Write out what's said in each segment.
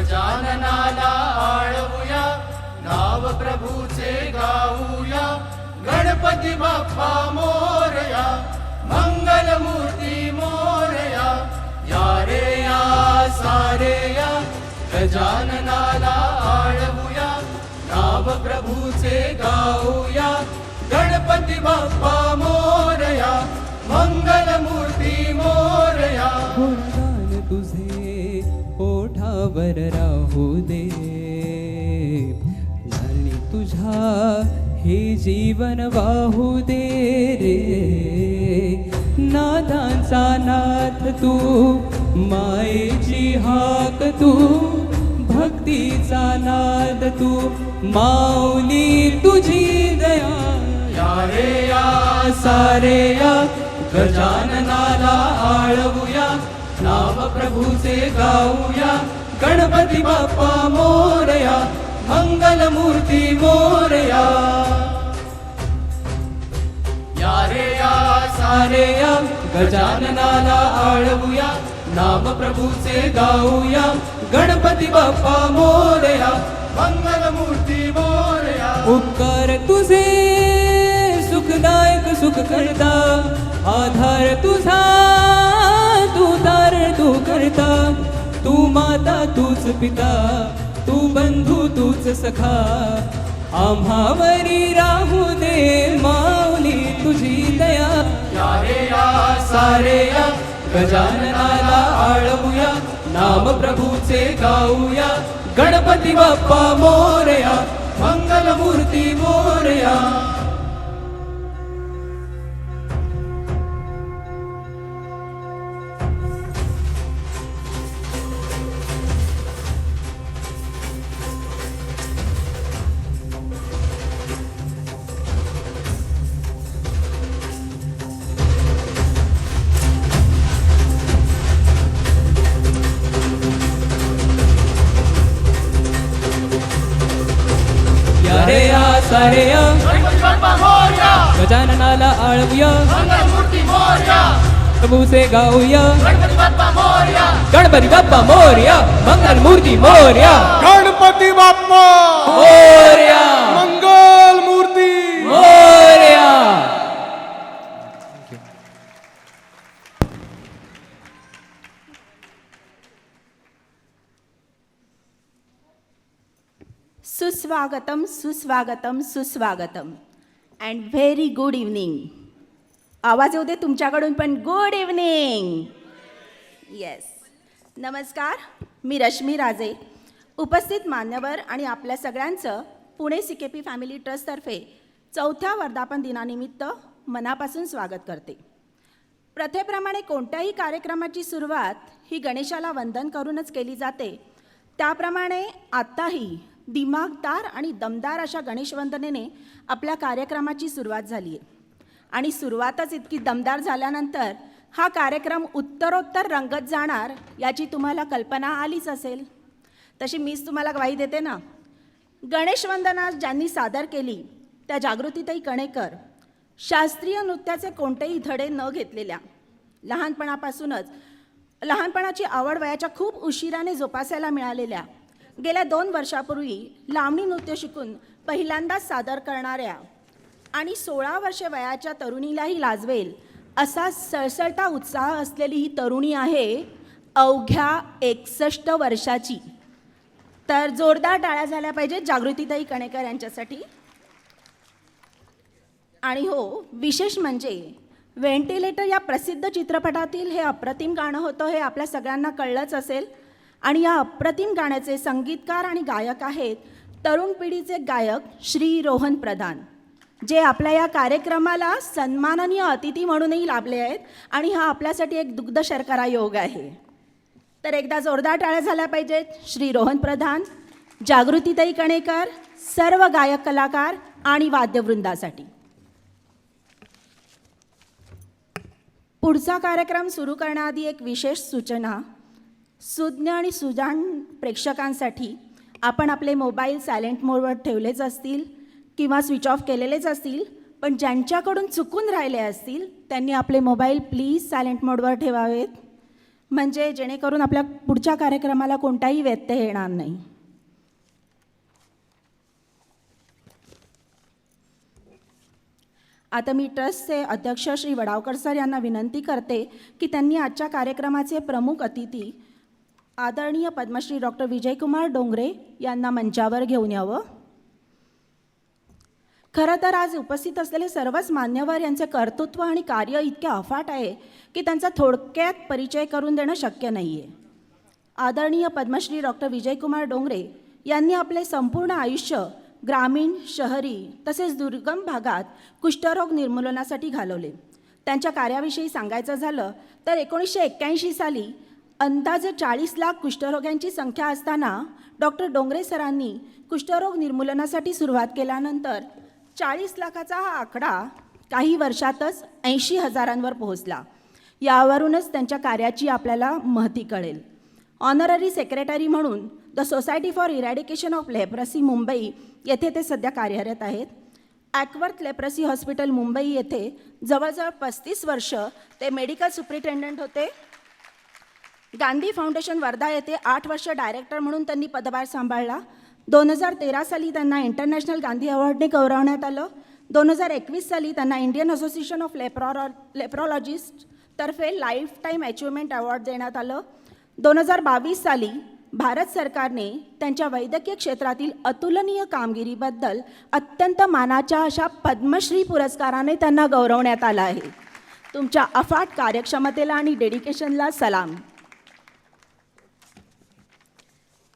गजाननाला आळवूया, नाव प्रभूचे गाऊया. गणपती बाप्पा मोरया, मंगल मूर्ती मोरया. या रे या सारे या, गजाननाला आळवूया, नाव प्रभूचे गाऊया. गणपती बाप्पा मोरया, मंगल मूर्ती मोरया. गुणगान तुझे ओठावर राहू दे, लाली तुझा हे जीवन वाहू दे रे. नादांचा नाथ तू, मायेची हाक तू, भक्तीचा नाद तू, माऊली तुझी दया. या रे या सारे या, गजाननाला आळवूया, नाव प्रभूचे गाऊया. गणपती बाप्पा मोरया, मंगल मूर्ती मोरया. या रे या सारे या, गजाननाला आळवूया, नाम प्रभूचे गाऊया. गणपती बाप्पा मोरया, मंगल मूर्ती मोरया. उपकार तुझे सुखदायक सुख करता, आधार तुझा तू तार तू करता. तू माता तूच पिता, तू बंधू तूच सखा. आम्हावरी राहू दे माऊली तुझी दया. या रे या सारे या, गजाननाला आळवूया, नाम प्रभूचे गाऊया. गणपती बाप्पा मोरया, मंगल मूर्ती मोरया. गणेशाला आळवूया मंगलमूर्ती मोरया प्रभूचे गाऊया गणपती बाप्पा मोरया गणपती बाप्पा मोरया मंगलमूर्ती मोरया गणपती बाप्पा मोरया मंगल मूर्ती मोरया. सुस्वागतम सुस्वागतम सुस्वागतम अँड व्हेरी गुड इव्हनिंग. आवाज येऊ दे तुमच्याकडून पण. Good evening. येस. नमस्कार. मी रश्मी राजे. उपस्थित मान्यवर आणि आपल्या सगळ्यांचं पुणे CKP फॅमिली ट्रस्टतर्फे 4थ्या वर्धापन दिनानिमित्त मनापासून स्वागत करते. प्रथेप्रमाणे कोणत्याही कार्यक्रमाची सुरुवात ही गणेशाला वंदन करूनच केली जाते. त्याप्रमाणे आत्ताही दिमागदार आणि दमदार अशा गणेशवंदनेने आपल्या कार्यक्रमाची सुरुवात झाली आहे. आणि सुरुवातच इतकी दमदार झाल्यानंतर हा कार्यक्रम उत्तरोत्तर रंगत जाणार याची तुम्हाला कल्पना आलीच असेल. तशी मीच तुम्हाला ग्वाही देते ना. गणेशवंदना ज्यांनी सादर केली त्या जागृतीताई कणेकर, शास्त्रीय नृत्याचे कोणतेही धडे न घेतलेल्या, लहानपणाची आवड वयाच्या खूप उशिराने जोपासायला मिळालेल्या, गेल्या 2 वर्षापूर्वी लावणी नृत्य शिकून पहिल्यांदाच सादर करणाऱ्या आणि 16 वर्षे वयाच्या तरुणीलाही लाजवेल असा सळसळता उत्साह असलेली ही तरुणी आहे अवघ्या 61 वर्षाची. तर जोरदार टाळ्या झाल्या पाहिजेत जागृतीताई कणेकर यांच्यासाठी. आणि हो, विशेष म्हणजे व्हेंटिलेटर या प्रसिद्ध चित्रपटातील हे अप्रतिम गाणं होतं हे आपल्या सगळ्यांना कळलंच असेल. आणि या अप्रतिम गाण्याचे संगीतकार आणि गायक आहेत तरुण पिढीचे गायक श्री रोहन प्रधान, जे आपल्या या कार्यक्रमाला सन्माननीय अतिथी म्हणूनही लाभले आहेत. आणि हा आपल्यासाठी एक दुग्ध शर्करा योग आहे. तर एकदा जोरदार टाळ्या झाल्या पाहिजेत श्री रोहन प्रधान, जागृतीताई कणेकर, सर्व गायक कलाकार आणि वाद्यवृंदासाठी. पुढचा कार्यक्रम सुरू करण्याआधी एक विशेष सूचना. सुज्ञ आणि सुजाण प्रेक्षकांसाठी आपण आपले मोबाईल सायलेंट मोडवर ठेवलेच असतील किंवा स्विच ऑफ केलेलेच असतील, पण ज्यांच्याकडून चुकून राहिले असतील त्यांनी आपले मोबाईल प्लीज सायलेंट मोडवर ठेवावेत, म्हणजे जेणेकरून आपल्या पुढच्या कार्यक्रमाला कोणताही व्यत्यय येणार नाही. आता मी ट्रस्टचे अध्यक्ष श्री वडावकर सर यांना विनंती करते की त्यांनी आजच्या कार्यक्रमाचे प्रमुख अतिथी आदरणीय पद्मश्री डॉक्टर विजयकुमार डोंगरे यांना मंचावर घेऊन यावं. खरं तर आज उपस्थित असलेले सर्वच मान्यवर यांचे कर्तृत्व आणि कार्य इतके अफाट आहे की त्यांचा थोडक्यात परिचय करून देणं शक्य नाही आहे. आदरणीय पद्मश्री डॉक्टर विजयकुमार डोंगरे यांनी आपले संपूर्ण आयुष्य ग्रामीण, शहरी तसेच दुर्गम भागात कुष्ठरोग निर्मूलनासाठी घालवले. त्यांच्या कार्याविषयी सांगायचं झालं तर 1981 साली अंदाजे 40 लाख कुष्ठरोग्यांची संख्या असताना डॉक्टर डोंगरे सरांनी कुष्ठरोग निर्मूलनासाठी सुरुवात केल्यानंतर 40 लाखाचा हा आकडा काही वर्षातच 80,000 पोहोचला. यावरूनच त्यांच्या कार्याची आपल्याला महती कळेल. ऑनररी सेक्रेटरी म्हणून the society for eradication of leprosy Mumbai येथे ते सध्या कार्यरत आहेत. ॲक्वर्थ लेप्रसी हॉस्पिटल मुंबई येथे जवळजवळ 35 वर्ष ते मेडिकल सुप्रिटेंडंट होते. गांधी फाउंडेशन वर्धा येथे 8 वर्ष डायरेक्टर म्हणून त्यांनी पदभार सांभाळला. 2013 साली त्यांना इंटरनॅशनल गांधी अवॉर्डने गौरवण्यात आलं. 2021 साली त्यांना इंडियन असोसिएशन ऑफ लेप्रॉलॉजिस्ट तर्फे लाईफ टाईम अचिव्हमेंट अवॉर्ड देण्यात आलं. 2022 साली भारत सरकारने त्यांच्या वैद्यकीय क्षेत्रातील अतुलनीय कामगिरीबद्दल अत्यंत मानाच्या अशा पद्मश्री पुरस्काराने त्यांना गौरवण्यात आलं आहे. तुमच्या अफाट कार्यक्षमतेला आणि डेडिकेशनला सलाम.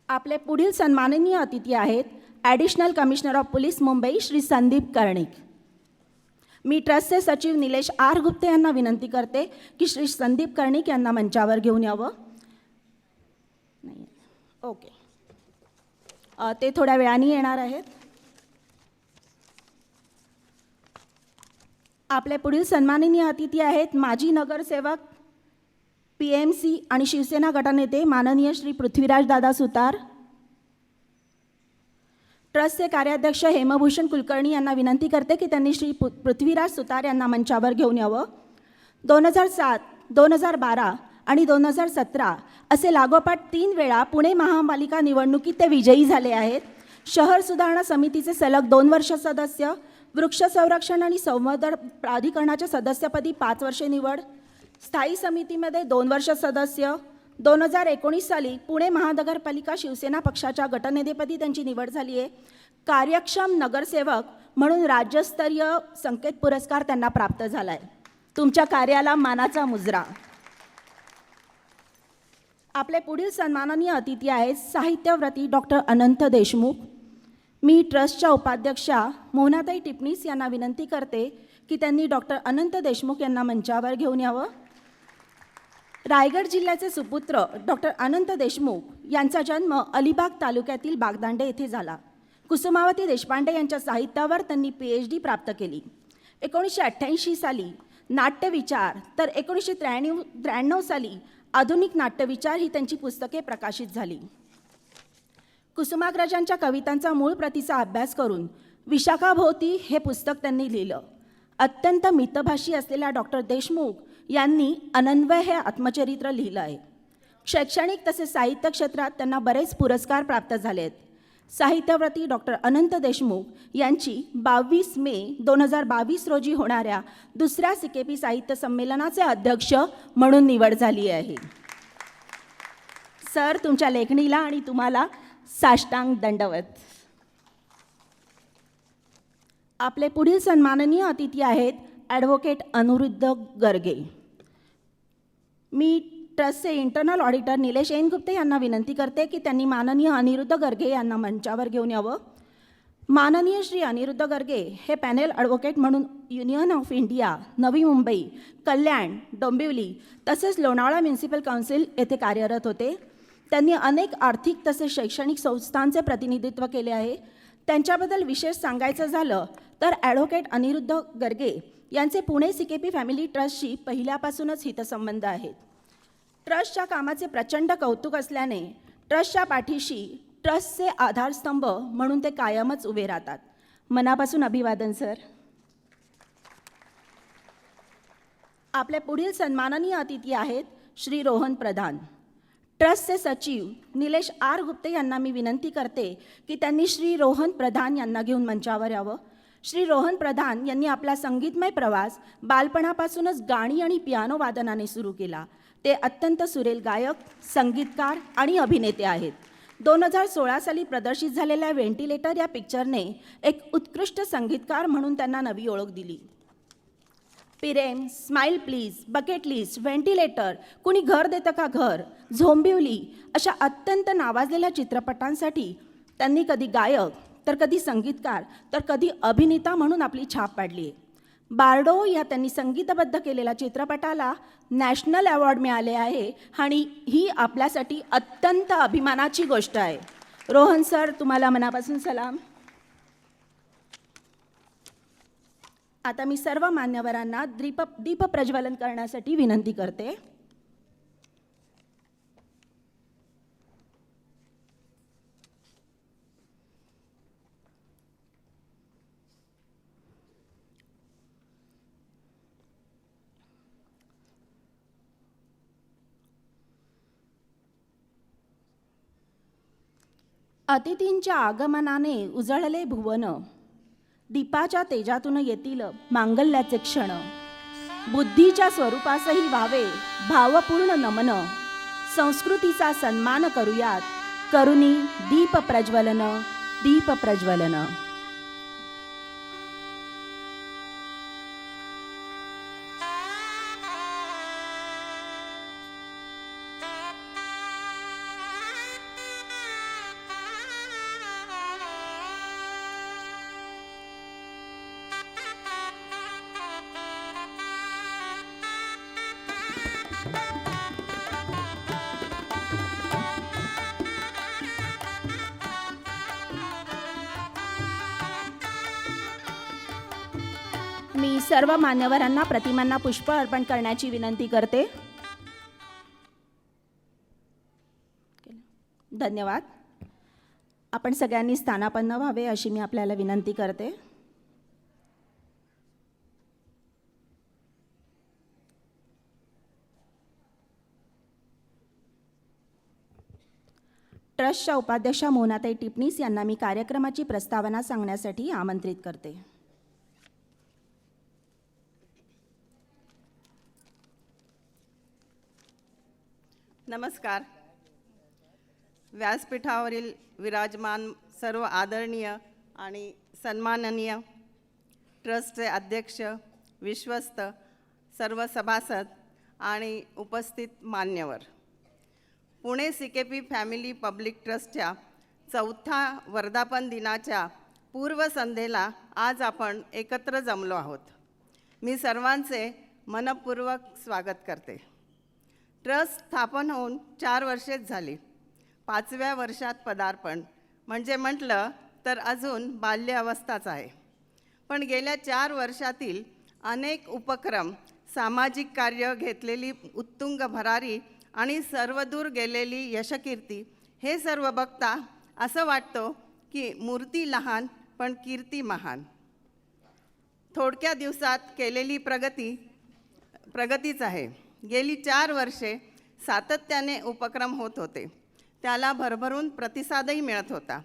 आपले पुढील सन्माननीय अतिथी आहेत additional commissioner of police Mumbai Shri Sandeep Karnik. मी ट्रस्टचे सचिव निलेश आर गुप्ते यांना विनंती करते की श्री संदीप कर्णिक यांना मंचावर घेऊन यावं. नाही, ओके. ते थोड्या वेळाने येणार आहेत. आपले पुढील सन्माननीय अतिथी आहेत माजी नगरसेवक PMC आणि शिवसेना गटनेते माननीय श्री पृथ्वीराज दादा सुतार. ट्रस्टचे कार्याध्यक्ष हेमभूषण कुलकर्णी यांना विनंती करते की त्यांनी श्री पृथ्वीराज सुतार यांना मंचावर घेऊन यावं. 2007, 2012 आणि 2017 असे लागोपाठ 3 वेळा पुणे महापालिका निवडणुकीत ते विजयी झाले आहेत. शहर सुधारणा समितीचे सलग 2 वर्ष सदस्य, वृक्ष संरक्षण आणि संवर्धन प्राधिकरणाच्या सदस्यपदी 5 वर्षे निवड, स्थायी समितीमध्ये 2 वर्ष सदस्य. 2019 साली पुणे महानगरपालिका शिवसेना पक्षाच्या गटनेतेपदी त्यांची निवड झाली आहे. कार्यक्षम नगरसेवक म्हणून राज्यस्तरीय संकेत पुरस्कार त्यांना प्राप्त झाला आहे. तुमच्या कार्याला मानाचा मुजरा. आपले पुढील सन्माननीय अतिथी आहेत साहित्यव्रती डॉक्टर अनंत देशमुख. मी ट्रस्टच्या उपाध्यक्षा मोहनाताई टिपणीस यांना विनंती करते की त्यांनी डॉक्टर अनंत देशमुख यांना मंचावर घेऊन यावं. रायगड जिल्ह्याचे सुपुत्र डॉक्टर अनंत देशमुख यांचा जन्म अलिबाग तालुक्यातील बागदांडे येथे झाला. कुसुमावती देशपांडे यांच्या साहित्यावर त्यांनी PhD प्राप्त केली. 1988 साली नाट्यविचार तर 1993 साली आधुनिक नाट्यविचार ही त्यांची पुस्तके प्रकाशित झाली. कुसुमाग्रजांच्या कवितांचा मूळ प्रतीचा अभ्यास करून विशाखाभोवती हे पुस्तक त्यांनी लिहिलं. अत्यंत मितभाषी असलेल्या डॉक्टर देशमुख यांनी अनन्वय हे आत्मचरित्र लिहिलं आहे. शैक्षणिक तसेच साहित्य क्षेत्रात त्यांना बरेच पुरस्कार प्राप्त झाले आहेत. साहित्यव्रती डॉक्टर अनंत देशमुख यांची 22 मे 2022 रोजी होणाऱ्या दुसऱ्या CKP साहित्य संमेलनाचे अध्यक्ष म्हणून निवड झाली आहे. सर, तुमच्या लेखणीला आणि तुम्हाला साष्टांग दंडवत. आपले पुढील सन्माननीय अतिथी आहेत ॲडव्होकेट अनिरुद्ध गर्गे. मी ट्रस्टचे internal auditor Nilesh N Gupte यांना विनंती करते की त्यांनी माननीय अनिरुद्ध गर्गे यांना मंचावर घेऊन यावं. माननीय श्री अनिरुद्ध गर्गे हे पॅनेल ॲडव्होकेट म्हणून union of India, Navi Mumbai, कल्याण, डोंबिवली तसेच लोणावळा म्युनिसिपल काउन्सिल येथे कार्यरत होते. त्यांनी अनेक आर्थिक तसेच शैक्षणिक संस्थांचे प्रतिनिधित्व केले आहे. त्यांच्याबद्दल विशेष सांगायचं झालं तर ॲडव्होकेट अनिरुद्ध गर्गे यांचे पुणे CKP फॅमिली ट्रस्टशी पहिल्यापासूनच हितसंबंध आहेत. ट्रस्टच्या कामाचे प्रचंड कौतुक असल्याने ट्रस्टच्या पाठीशी ट्रस्टचे आधारस्तंभ म्हणून ते कायमच उभे राहतात. मनापासून अभिवादन सर. आपले पुढील सन्माननीय अतिथी आहेत श्री रोहन प्रधान. ट्रस्टचे सचिव निलेश आर गुप्ते यांना मी विनंती करते की त्यांनी श्री रोहन प्रधान यांना घेऊन मंचावर यावं. श्री रोहन प्रधान यांनी आपला संगीतमय प्रवास बालपणापासूनच गाणी आणि पियानो वादनाने सुरू केला. ते अत्यंत सुरेल गायक, संगीतकार आणि अभिनेते आहेत. 2016 साली प्रदर्शित झालेल्या व्हेंटिलेटर या पिक्चरने एक उत्कृष्ट संगीतकार म्हणून त्यांना नवी ओळख दिली. पिरेम, smile please, bucket list, ventilator, कुणी घर देतं का घर, झोंबिवली अशा अत्यंत नावाजलेल्या चित्रपटांसाठी त्यांनी कधी गायक तर कधी संगीतकार तर कधी अभिनेता म्हणून आपली छाप पाडली आहे. बार्डो या त्यांनी संगीतबद्ध केलेल्या चित्रपटाला नॅशनल अवॉर्ड मिळाले आहे आणि ही आपल्यासाठी अत्यंत अभिमानाची गोष्ट आहे. रोहन सर, तुम्हाला मनापासून सलाम. आता मी सर्व मान्यवरांना दीप प्रज्वलन करण्यासाठी विनंती करते. अतिथींच्या आगमनाने उजळले भुवन, दीपाच्या तेजातून येतील मांगल्याचे क्षण, बुद्धीच्या स्वरूपासही व्हावे भावपूर्ण नमन, संस्कृतीचा सन्मान करूयात करुणी दीप प्रज्वलन, दीप प्रज्वलन. मी सर्व मान्यवरांना प्रतिमांना पुष्प अर्पण करण्याची विनंती करते. धन्यवाद. आपण सगळ्यांनी स्थानापन्न व्हावे अशी मी आपल्याला विनंती करते. ट्रस्टच्या उपाध्यक्षा मोनाताई टिपणीस यांना मी कार्यक्रमाची प्रस्तावना सांगण्यासाठी आमंत्रित करते. नमस्कार. व्यासपीठावरील विराजमान सर्व आदरणीय आणि सन्माननीय ट्रस्टचे अध्यक्ष, विश्वस्त, सर्व सभासद आणि उपस्थित मान्यवर, पुणे CKP फॅमिली पब्लिक ट्रस्टच्या 4थ्या वर्धापन दिनाच्या पूर्वसंध्येला आज आपण एकत्र जमलो आहोत. मी सर्वांचे मनपूर्वक स्वागत करते. ट्रस्ट स्थापन होऊन 4 वर्षेच झाली. 5व्या वर्षात पदार्पण म्हणजे म्हटलं तर अजून बाल्य अवस्थाच आहे. पण गेल्या 4 वर्षातील अनेक उपक्रम, सामाजिक कार्य, घेतलेली उत्तुंग भरारी आणि सर्वदूर गेलेली यशकीर्ती हे सर्व बघता असं वाटतं की मूर्ती लहान पण कीर्ती महान. थोडक्या दिवसात केलेली प्रगतीच आहे. गेली 4 वर्षे सातत्याने उपक्रम होत होते. त्याला भरभरून प्रतिसादही मिळत होता.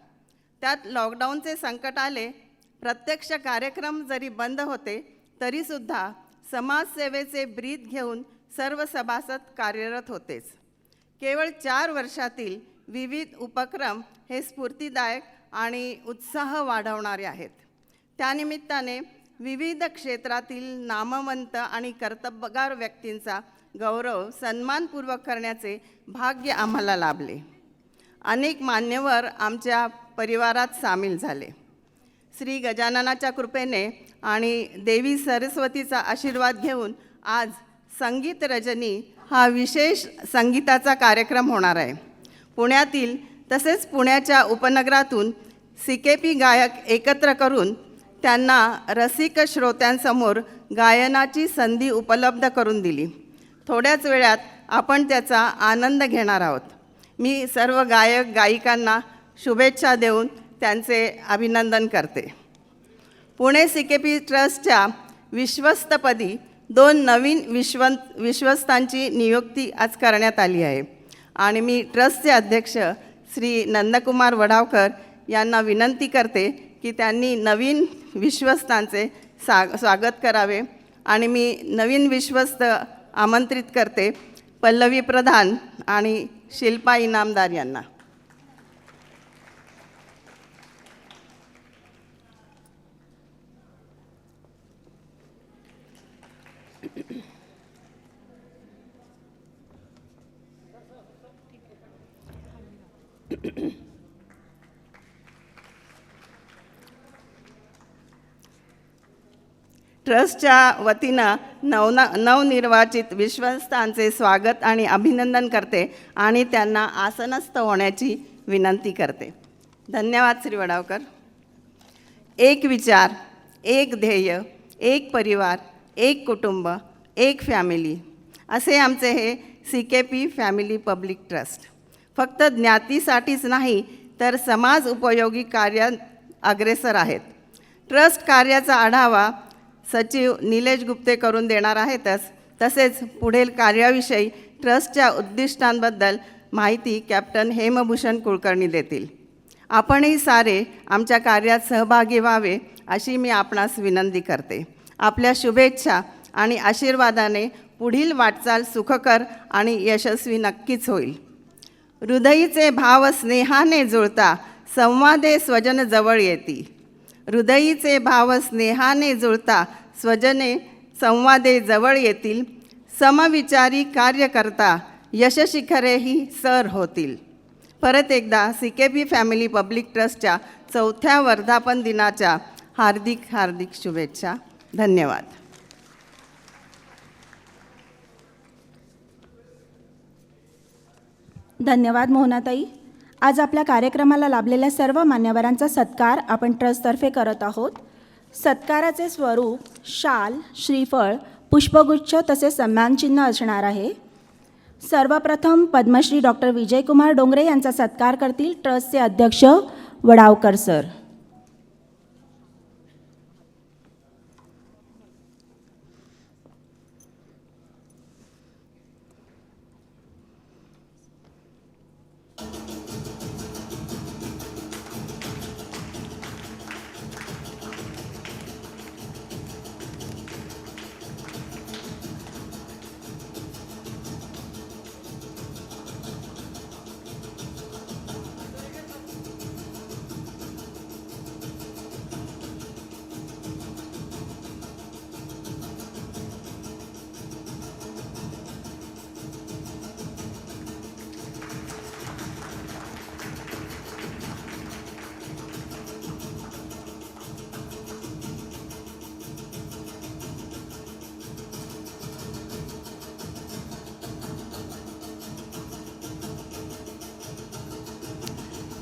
त्यात लॉकडाऊनचे संकट आले. प्रत्यक्ष कार्यक्रम जरी बंद होते तरीसुद्धा समाजसेवेचे ब्रीद घेऊन सर्व सभासद कार्यरत होतेच. केवळ 4 वर्षातील विविध उपक्रम हे स्फूर्तिदायक आणि उत्साह वाढवणारे आहेत. त्यानिमित्ताने विविध क्षेत्रातील नामवंत आणि कर्तबगार व्यक्तींचा गौरव सन्मानपूर्वक करण्याचे भाग्य आम्हाला लाभले. अनेक मान्यवर आमच्या परिवारात सामील झाले. श्री गजाननाच्या कृपेने आणि देवी सरस्वतीचा आशीर्वाद घेऊन आज संगीत रजनी हा विशेष संगीताचा कार्यक्रम होणार आहे. पुण्यातील तसेच पुण्याच्या उपनगरातून CKP गायक एकत्र करून त्यांना रसिक श्रोत्यांसमोर गायनाची संधी उपलब्ध करून दिली. थोड्याच वेळात आपण त्याचा आनंद घेणार आहोत. मी सर्व गायक गायिकांना शुभेच्छा देऊन त्यांचे अभिनंदन करते. पुणे CKP ट्रस्टच्या विश्वस्तपदी 2 नवीन विश्वस्तांची नियुक्ती आज करण्यात आली आहे आणि मी ट्रस्टचे अध्यक्ष श्री नंदकुमार वडावकर यांना विनंती करते की त्यांनी नवीन विश्वस्तांचे स्वागत करावे. आणि मी नवीन विश्वस्त आमंत्रित करते पल्लवी प्रधान आणि शिल्पा इनामदार यांना. ट्रस्टच्या वतीनं नवनिर्वाचित विश्वस्तांचे स्वागत आणि अभिनंदन करते आणि त्यांना आसनस्थ होण्याची विनंती करते. धन्यवाद श्री वडावकर. एक विचार, एक ध्येय, एक परिवार, एक कुटुंब, एक फॅमिली असे आमचे हे CKP फॅमिली पब्लिक ट्रस्ट फक्त ज्ञातीसाठीच नाही तर समाज उपयोगी कार्यात अग्रेसर आहेत. ट्रस्ट कार्याचा आढावा सचिव निलेश गुप्ते करून देणार आहेतच. तसेच पुढील कार्याविषयी ट्रस्टच्या उद्दिष्टांबद्दल माहिती कॅप्टन हेमभूषण कुलकर्णी देतील. आपणही सारे आमच्या कार्यात सहभागी व्हावे अशी मी आपणास विनंती करते. आपल्या शुभेच्छा आणि आशीर्वादाने पुढील वाटचाल सुखकर आणि यशस्वी नक्कीच होईल. हृदयीचे भाव स्नेहाने जुळता संवादे स्वजन जवळ येती. हृदयीचे भाव स्नेहाने जुळता स्वजने संवादे जवळ येतील. समविचारी कार्य करता यशशिखरेही सर होतील. परत एकदा CKP फॅमिली पब्लिक ट्रस्टच्या 4थ्या वर्धापन दिनाच्या हार्दिक हार्दिक शुभेच्छा. धन्यवाद. धन्यवाद मोहनाताई. आज आपल्या कार्यक्रमाला लाभलेल्या सर्व मान्यवरांचा सत्कार आपण ट्रस्टतर्फे करत आहोत. सत्काराचे स्वरूप शाल, श्रीफळ, पुष्पगुच्छ तसेच सन्मानचिन्ह असणार आहे. सर्वप्रथम पद्मश्री डॉक्टर विजयकुमार डोंगरे यांचा सत्कार करतील ट्रस्टचे अध्यक्ष वडावकर सर.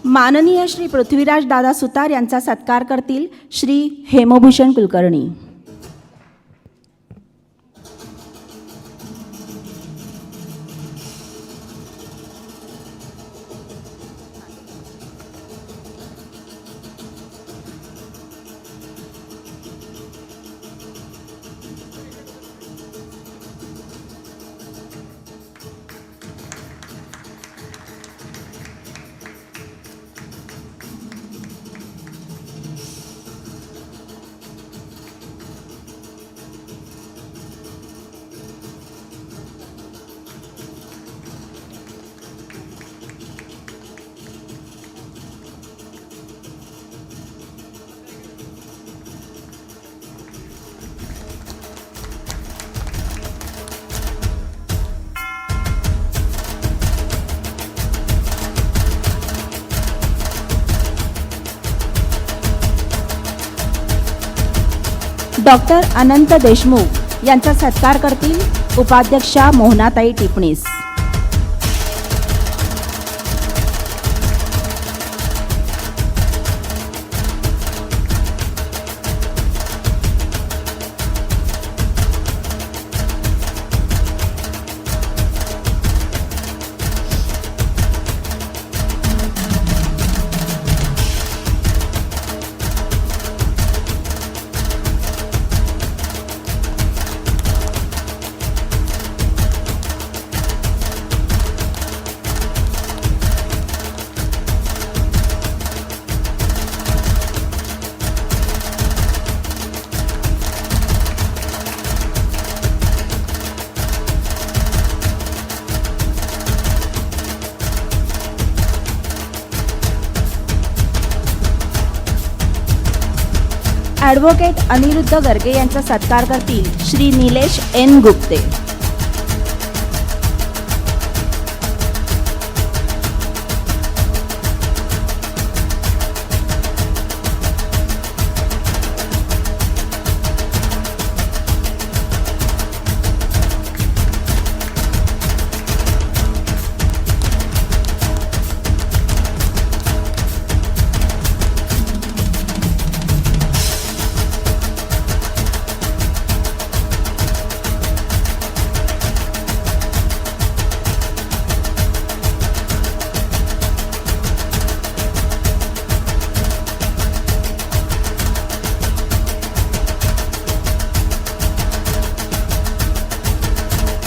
माननीय श्री पृथ्वीराज दादा सुतार यांचा सत्कार करतील श्री हेमभूषण कुलकर्णी. डॉक्टर अनंत देशमुख यांचा सत्कार करतील उपाध्यक्षा मोहनाताई टिपणीस. ॲडव्होकेट अनिरुद्ध गर्गे यांचा सत्कार करतील श्री निलेश एन गुप्ते.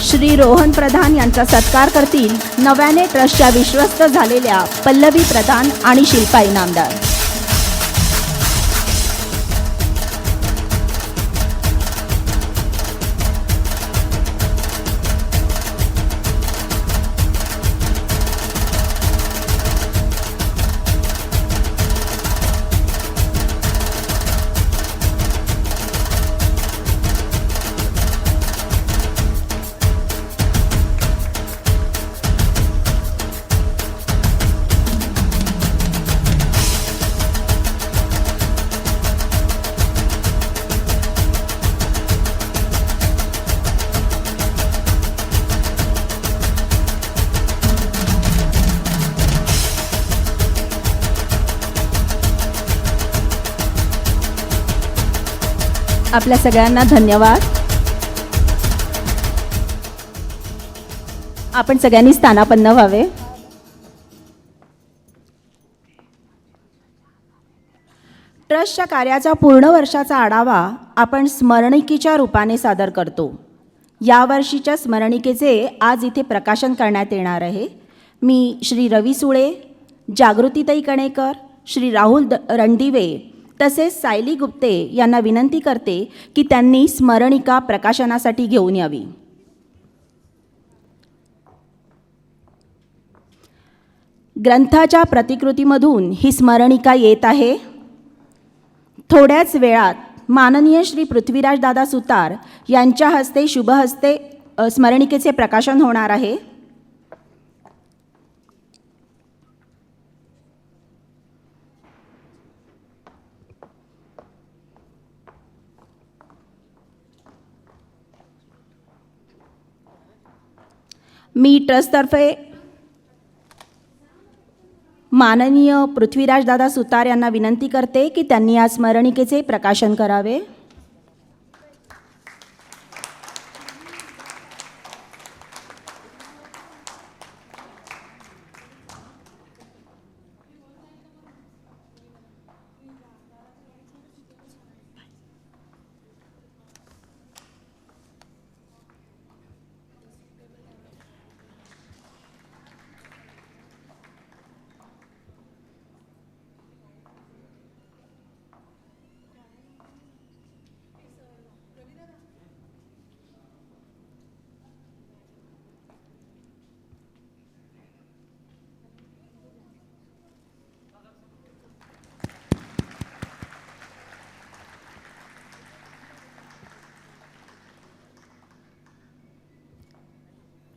श्री रोहन प्रधान यांचा सत्कार करतील नव्याने ट्रस्टच्या विश्वस्त झालेल्या पल्लवी प्रधान आणि शिल्पा इनामदार. आपल्या सगळ्यांना धन्यवाद. आपण सगळ्यांनी स्थानापन्न व्हावे. ट्रस्टच्या कार्याचा पूर्ण वर्षाचा आढावा आपण स्मरणिकेच्या रूपाने सादर करतो. यावर्षीच्या स्मरणिकेचे आज इथे प्रकाशन करण्यात येणार आहे. मी श्री रवी सुळे, जागृतीताई कणेकर, श्री राहुल रणदिवे तसेच सायली गुप्ते यांना विनंती करते की त्यांनी स्मरणिका प्रकाशनासाठी घेऊन यावी. ग्रंथाच्या प्रतिकृतीमधून ही स्मरणिका येत आहे. थोड्याच वेळात माननीय श्री पृथ्वीराज दादा सुतार यांच्या हस्ते शुभहस्ते स्मरणिकेचे प्रकाशन होणार आहे. मी ट्रस्टतर्फे माननीय पृथ्वीराज दादा सुतार यांना विनंती करते की त्यांनी या स्मरणिकेचे प्रकाशन करावे.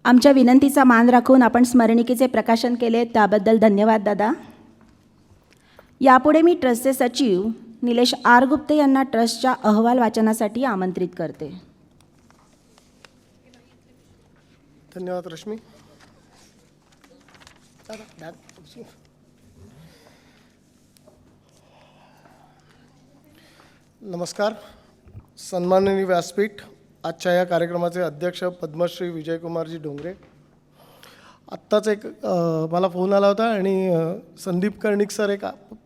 आमच्या विनंतीचा मान राखून आपण स्मरणिकेचे प्रकाशन केले त्याबद्दल धन्यवाद दादा. यापुढे मी ट्रस्टचे सचिव निलेश आर गुप्ते यांना ट्रस्टच्या अहवाल वाचनासाठी आमंत्रित करते. धन्यवाद रश्मी. नमस्कार. सन्माननीय व्यासपीठ, आजच्या या कार्यक्रमाचे अध्यक्ष पद्मश्री विजयकुमारजी डोंगरे. आत्ताच एक मला फोन आला होता आणि संदीप कर्णिक सर एक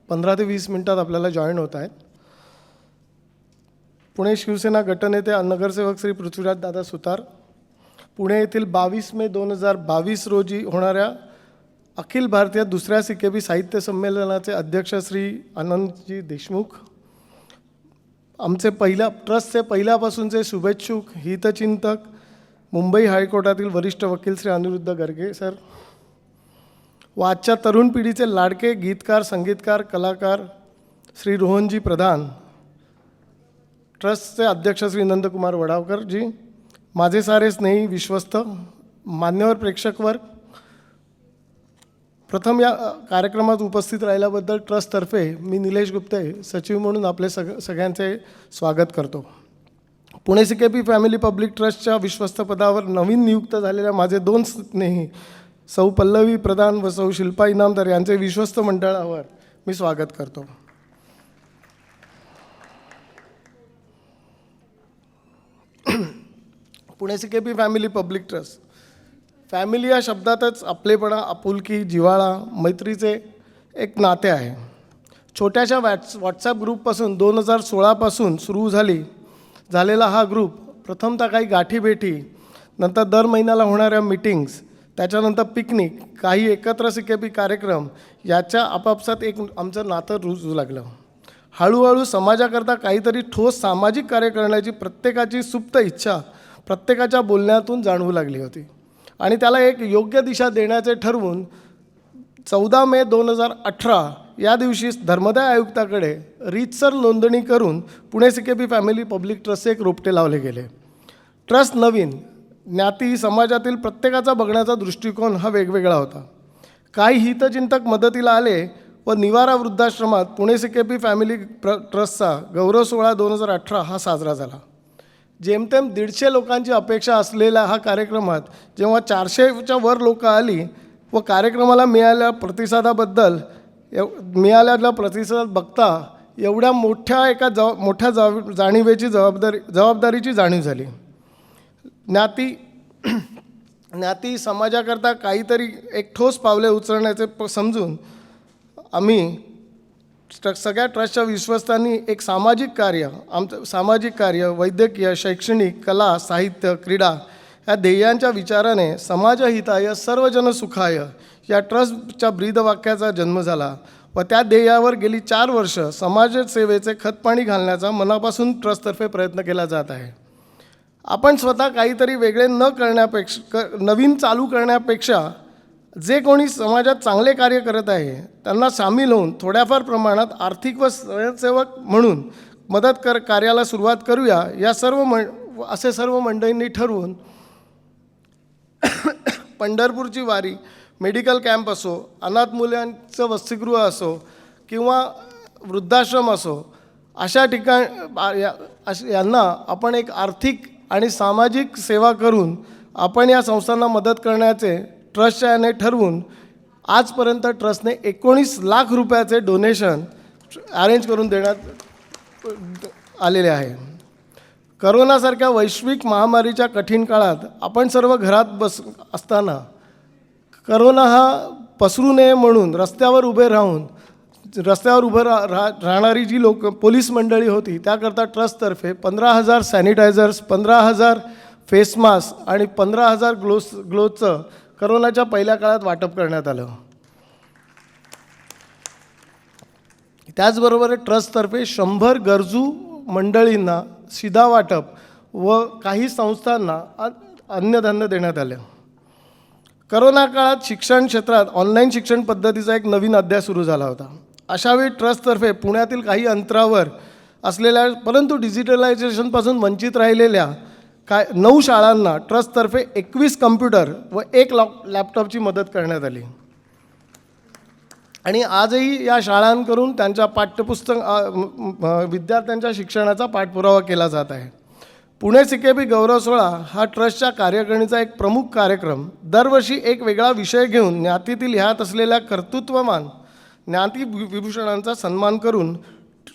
15 ते 20 मिनटात आपल्याला जॉईन होत आहेत. पुणे शिवसेना गटनेते नगरसेवक श्री पृथ्वीराज दादा सुतार, पुणे येथील 22 मे 2022 रोजी होणाऱ्या अखिल भारतीय दुसऱ्या CKB साहित्य संमेलनाचे अध्यक्ष श्री आनंदजी देशमुख, आमचे ट्रस्टचे पहिल्यापासूनचे शुभेच्छुक हितचिंतक मुंबई हायकोर्टातील वरिष्ठ वकील श्री अनिरुद्ध गर्गे सर, व आजच्या तरुण पिढीचे लाडके गीतकार, संगीतकार, कलाकार श्री रोहनजी प्रधान, ट्रस्टचे अध्यक्ष श्री नंदकुमार वडावकरजी, माझे सारे स्नेही विश्वस्त, मान्यवर प्रेक्षकवर्ग, प्रथम या कार्यक्रमात उपस्थित राहिल्याबद्दल ट्रस्टतर्फे मी निलेश गुप्ते सचिव म्हणून आपले सगळ्यांचे स्वागत करतो. पुणे CKB फॅमिली पब्लिक ट्रस्टच्या विश्वस्त पदावर नवीन नियुक्त झालेल्या माझे 2 स्नेही सौ पल्लवी प्रधान व सौ शिल्पा इनामदार यांचे विश्वस्त मंडळावर मी स्वागत करतो. Pune CKB family public trust, family या शब्दातच आपलेपणा, आपुलकी, जिव्हाळा, मैत्रीचे एक नाते आहे. छोट्याशा व्हॉट्सॲप ग्रुपपासून 2016पासून सुरू झालेला हा ग्रुप प्रथमतः काही गाठीभेटी, नंतर दर महिन्याला होणाऱ्या मीटिंग्स, त्याच्यानंतर पिकनिक, काही एकत्र CKB कार्यक्रम याच्या आपापसात एक आमचं नातं रुजू लागलं. हळूहळू समाजाकरता काहीतरी ठोस सामाजिक कार्य करण्याची प्रत्येकाची सुप्त इच्छा प्रत्येकाच्या बोलण्यातून जाणवू लागली होती आणि त्याला एक योग्य दिशा देण्याचे ठरवून 14 मे 2018 या दिवशी धर्मदाय आयुक्ताकडे रीतसर नोंदणी करून पुणे CKB फॅमिली पब्लिक ट्रस्टचे एक रोपटे लावले गेले. ट्रस्ट नवीन, ज्ञाती, समाजातील प्रत्येकाचा बघण्याचा दृष्टिकोन हा वेगवेगळा होता. काही हितचिंतक मदतीला आले व निवारा वृद्धाश्रमात पुणे CKB फॅमिली ट्रस्टचा गौरव सोहळा 2018 हा साजरा झाला. जेमतेम 150 लोकांची अपेक्षा असलेल्या हा कार्यक्रमात जेव्हा 400च्या वर लोक आली व कार्यक्रमाला मिळालेल्या प्रतिसाद बघता एवढ्या मोठ्या जाणीवेची जबाबदारीची जाणीव झाली. ज्ञाती समाजाकरता काहीतरी एक ठोस पावले उचलण्याचे समजून आम्ही सगळ्या ट्रस्टच्या विश्वस्तांनी एक सामाजिक कार्य, वैद्यकीय, शैक्षणिक, कला, साहित्य, क्रीडा या ध्येयांच्या विचाराने समाजहिताय सर्वजन सुखाय या ट्रस्टच्या ब्रीदवाक्याचा जन्म झाला व त्या ध्येयावर गेली 4 वर्ष समाजसेवेचे खतपाणी घालण्याचा मनापासून ट्रस्टतर्फे प्रयत्न केला जात आहे. आपण स्वतः काहीतरी वेगळे नवीन चालू करण्यापेक्षा जे कोणी समाजात चांगले कार्य करत आहे त्यांना सामील होऊन थोड्याफार प्रमाणात आर्थिक व स्वयंसेवक म्हणून कार्याला सुरुवात करूया असे सर्व मंडळींनी ठरवून पंढरपूरची वारी, मेडिकल कॅम्प असो, अनाथ मुलांचं वसतिगृह असो किंवा वृद्धाश्रम असो, अशा यांना आपण एक आर्थिक आणि सामाजिक सेवा करून आपण या संस्थांना मदत करण्याचे ट्रस्टच्या याने ठरवून आजपर्यंत ट्रस्टने 19 लाख रुपयाचे डोनेशन अरेंज करून देण्यात आलेले आहे. करोनासारख्या वैश्विक महामारीच्या कठीण काळात आपण सर्व घरात असताना करोना हा पसरू नये म्हणून रस्त्यावर उभे राहणारी जी पोलीस मंडळी होती त्याकरता ट्रस्टतर्फे 15,000 सॅनिटायझर्स, 15,000 फेस मास्क आणि 15,000 ग्लोजचं करोनाच्या पहिल्या काळात वाटप करण्यात आलं. त्याचबरोबर ट्रस्टतर्फे 100 गरजू मंडळींना शिधा वाटप व काही संस्थांना अन्नधान्य देण्यात आले. करोना काळात शिक्षण क्षेत्रात ऑनलाईन शिक्षण पद्धतीचा एक नवीन अध्याय सुरू झाला होता. अशावेळी ट्रस्टतर्फे पुण्यातील काही अंतरावर असलेल्या परंतु डिजिटलायझेशनपासून वंचित राहिलेल्या 9 शाळांना ट्रस्टतर्फे 21 कम्प्युटर व 1 लॅपटॉपची मदत करण्यात आली. आणि आजही या शाळांकडून त्यांच्या विद्यार्थ्यांच्या शिक्षणाचा पाठपुरावा केला जात आहे. पुणे CKP गौरव सोहळा हा ट्रस्टच्या कार्यकारिणीचा एक प्रमुख कार्यक्रम दरवर्षी एक वेगळा विषय घेऊन ज्ञातीतील ह्यात असलेल्या कर्तृत्ववान ज्ञाती विभूषणांचा सन्मान करून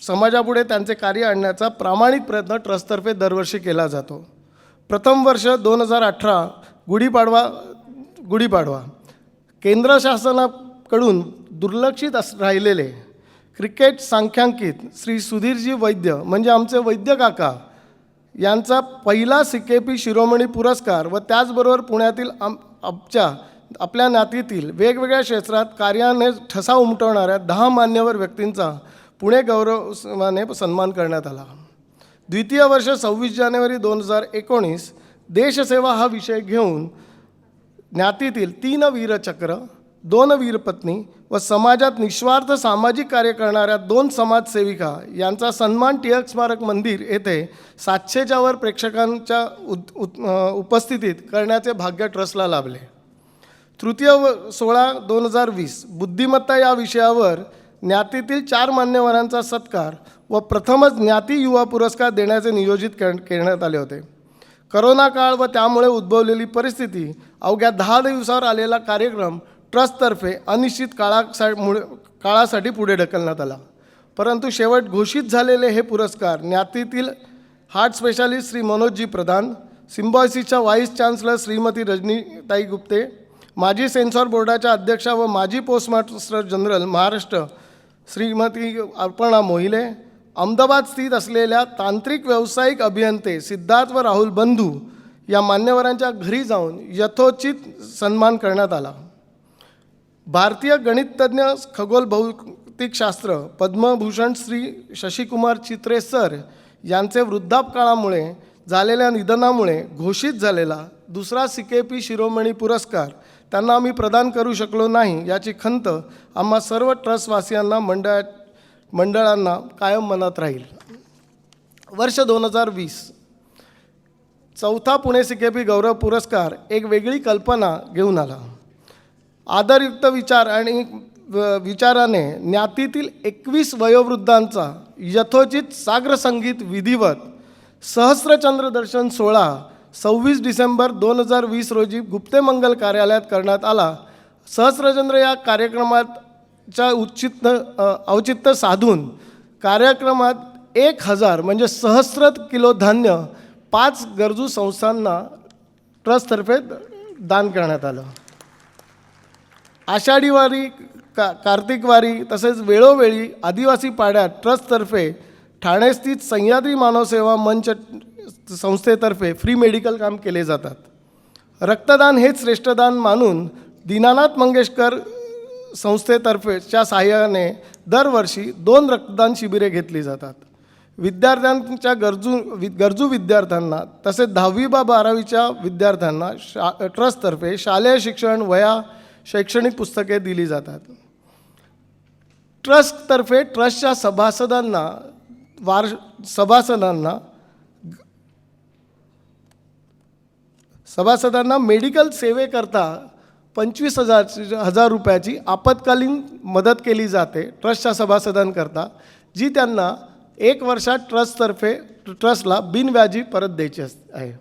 समाजापुढे त्यांचे कार्य आणण्याचा प्रामाणिक प्रयत्न ट्रस्टतर्फे दरवर्षी केला जातो. प्रथम वर्ष 2018 गुढीपाडवा केंद्र शासनाकडून दुर्लक्षित राहिलेले क्रिकेट सांख्यांकित श्री सुधीरजी वैद्य म्हणजे आमचे वैद्य काका यांचा पहिला CKP शिरोमणी पुरस्कार व त्याचबरोबर पुण्यातील आपल्या नातीतील वेगवेगळ्या क्षेत्रात कार्याने ठसा उमटवणाऱ्या 10 मान्यवर व्यक्तींचा पुणे गौरवाने सन्मान करण्यात आला. द्वितीय वर्ष 26 जानेवारी 2019 देशसेवा हा विषय घेऊन ज्ञातीतील 3 वीरचक्र, 2 वीरपत्नी व समाजात निस्वार्थ सामाजिक कार्य करणाऱ्या 2 समाजसेविका यांचा सन्मान टिळक स्मारक मंदिर येथे 700च्या वर प्रेक्षकांच्या उपस्थितीत करण्याचे भाग्य ट्रस्टला लाभले. तृतीय सोहळा 2020 बुद्धिमत्ता या विषयावर ज्ञातीतील 4 मान्यवरांचा सत्कार व प्रथमच ज्ञाती युवा पुरस्कार देण्याचे नियोजित करण्यात आले होते. करोना काळ व त्यामुळे उद्भवलेली परिस्थिती अवघ्या 10 दिवसावर आलेला कार्यक्रम ट्रस्टतर्फे अनिश्चित काळासाठी पुढे ढकलण्यात आला. परंतु शेवट घोषित झालेले हे पुरस्कार ज्ञातीतील हार्ट स्पेशालिस्ट श्री मनोजजी प्रधान, सिम्बॉयसिसच्या व्हाईस चान्सलर श्रीमती रजनीताई गुप्ते, माजी सेन्सॉर बोर्डाच्या अध्यक्षा व माजी पोस्टमास्टर जनरल महाराष्ट्र श्रीमती अर्पणा मोहिले, अहमदाबाद स्थित असलेल्या तांत्रिक व्यावसायिक अभियंते सिद्धार्थ व राहुल बंधू या मान्यवरांच्या घरी जाऊन यथोचित सन्मान करण्यात आला. भारतीय गणिततज्ञ खगोल भौतिकशास्त्र पद्मभूषण श्री शशिकुमार चित्रे सर यांचे वृद्धापकाळामुळे झालेल्या निधनामुळे घोषित झालेला दुसरा CKP शिरोमणी पुरस्कार त्यांना आम्ही प्रदान करू शकलो नाही याची खंत आम्हा सर्व ट्रस्टवासियांना मंडळांना कायम मनात राहील. वर्ष 2020 चौथा पुणे CKP गौरव पुरस्कार एक वेगळी कल्पना घेऊन आला. आदरयुक्त विचाराने ज्ञातीतील 21 वयोवृद्धांचा यथोचित साग्र संगीत विधिवत सहस्रचंद्र दर्शन सोहळा 26 डिसेंबर 2020 रोजी गुप्ते मंगल कार्यालयात करण्यात आला. सहस्रचंद्र या कार्यक्रमाच्या औचित्य साधून कार्यक्रमात 1000 म्हणजे सहस्र किलो धान्य 5 गरजू संस्थांना ट्रस्टतर्फे दान करण्यात आलं. आषाढी वारी कार्तिक वारी तसेच वेळोवेळी आदिवासी पाड्यात ट्रस्टतर्फे ठाणे स्थित सह्याद्री मानवसेवा मंच संस्थेतर्फे फ्री मेडिकल काम केले जातात. रक्तदान हेच श्रेष्ठदान मानून दीनानाथ मंगेशकर संस्थेतर्फेच्या सहाय्याने दरवर्षी 2 रक्तदान शिबिरे घेतली जातात. विद्यार्थ्यांच्या गरजू विद्यार्थ्यांना तसेच 10वी व 12वीच्या विद्यार्थ्यांना ट्रस्टतर्फे शालेय शिक्षण वह्या शैक्षणिक पुस्तके दिली जातात. ट्रस्टतर्फे ट्रस्टच्या सभासदांना मेडिकल सेवेकरता 25,000 रुपयाची आपत्कालीन मदत केली जाते ट्रस्टच्या सभासदांकरता, जी त्यांना 1 वर्षात ट्रस्टला बिनव्याजी परत द्यायची आहे.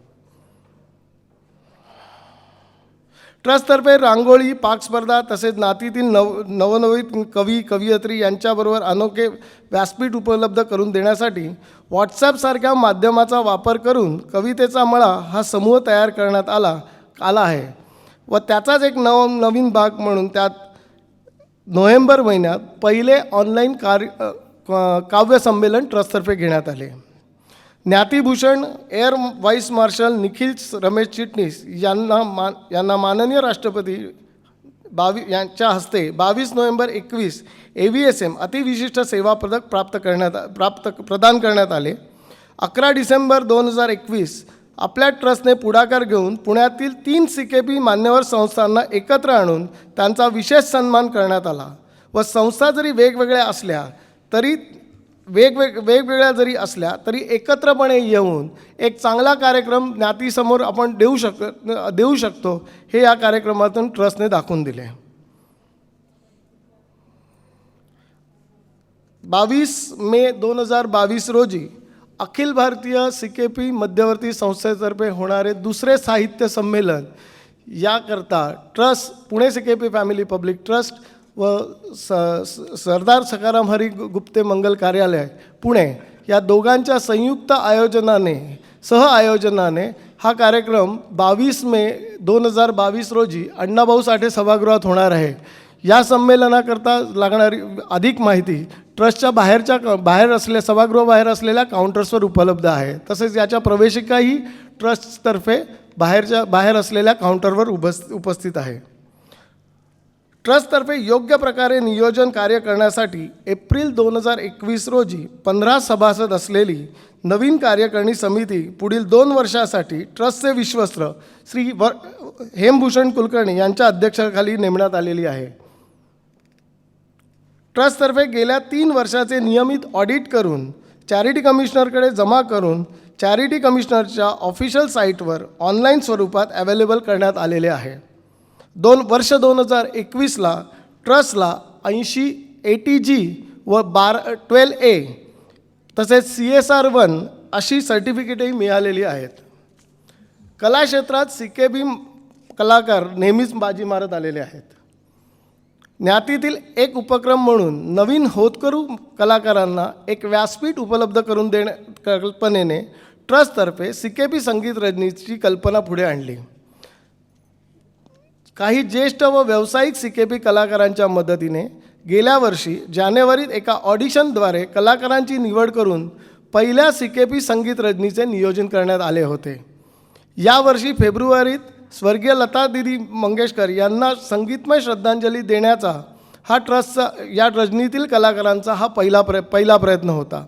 ट्रस्टतर्फे रांगोळी, पाक स्पर्धा तसेच नातीतील नवनवीन कवी कवयित्री यांच्याबरोबर अनोखे व्यासपीठ उपलब्ध करून देण्यासाठी व्हॉट्सॲपसारख्या माध्यमाचा वापर करून कवितेचा मळा हा समूह तयार करण्यात आला आहे व त्याचाच एक नवीन भाग म्हणून त्यात नोव्हेंबर महिन्यात पहिले ऑनलाईन काव्य संमेलन ट्रस्टतर्फे घेण्यात आले. ज्ञातिभूषण air vice marshal Nikhil Ramesh Chitnis यांना माननीय राष्ट्रपती यांच्या हस्ते 22 नोव्हेंबर 21 AVSM अतिविशिष्ट सेवा पदक प्रदान करण्यात आले. 11 डिसेंबर 2021 आपल्या ट्रस्टने पुढाकार घेऊन पुण्यातील 3 CKP मान्यवर संस्थांना एकत्र आणून त्यांचा विशेष सन्मान करण्यात आला व संस्था जरी वेगवेगळ्या जरी असल्या तरी एकत्रपणे येऊन एक चांगला कार्यक्रम ज्ञातीसमोर आपण देऊ शकतो हे या कार्यक्रमातून ट्रस्टने दाखवून दिले. 22 मे 2022 रोजी अखिल भारतीय CKP मध्यवर्ती संस्थेतर्फे होणारे दुसरे साहित्य संमेलन याकरता trust Pune CKP family public trust व सरदार सखाराम हरी गुप्ते मंगल कार्यालय पुणे या दोघांच्या संयुक्त सहआयोजनाने हा कार्यक्रम 22 मे 2022 रोजी अण्णाभाऊ साठे सभागृहात होणार आहे. या संमेलनाकरता लागणारी अधिक माहिती ट्रस्टच्या सभागृहाबाहेर असलेल्या काउंटर्सवर उपलब्ध आहे. तसेच याच्या प्रवेशिकाही ट्रस्टतर्फे बाहेर असलेल्या काउंटरवर उपस्थित आहे. ट्रस्टतर्फे योग्य प्रकारे नियोजन कार्य करण्यासाठी एप्रिल 2021 रोजी 15 सभासद असलेली नवीन कार्यकारिणी समिती पुढील 2 वर्षासाठी ट्रस्टचे विश्वस्त श्री हेमभूषण कुलकर्णी यांच्या अध्यक्षतेखाली नेमण्यात आलेली आहे. ट्रस्टतर्फे गेल्या 3 वर्षाचे नियमित ऑडिट करून चॅरिटी कमिशनरकडे जमा करून चॅरिटी कमिशनरच्या ऑफिशियल साईटवर ऑनलाईन स्वरूपात अवेलेबल करण्यात आलेले आहे. 2021ला ट्रस्टला 80 ATG व 12A तसेच CSR1 अशी सर्टिफिकेटही मिळालेली आहेत. कला क्षेत्रात CKP कलाकार नेहमीच बाजी मारत आलेले आहेत. ज्ञातीतील एक उपक्रम म्हणून नवीन होतकरू कलाकारांना एक व्यासपीठ उपलब्ध करून कल्पनेने ट्रस्टतर्फे CKP संगीत रजनीची कल्पना पुढे आणली. काही ज्येष्ठ व व्यावसायिक CKP कलाकारांच्या मदतीने गेल्या वर्षी जानेवारीत एका ऑडिशनद्वारे कलाकारांची निवड करून पहिल्या CKP संगीत रजनीचे नियोजन करण्यात आले होते. यावर्षी फेब्रुवारीत स्वर्गीय लता दीदी मंगेशकर यांना संगीतमय श्रद्धांजली देण्याचा हा ट्रस्टचा या रजनीतील कलाकारांचा हा पहिला प्रयत्न होता.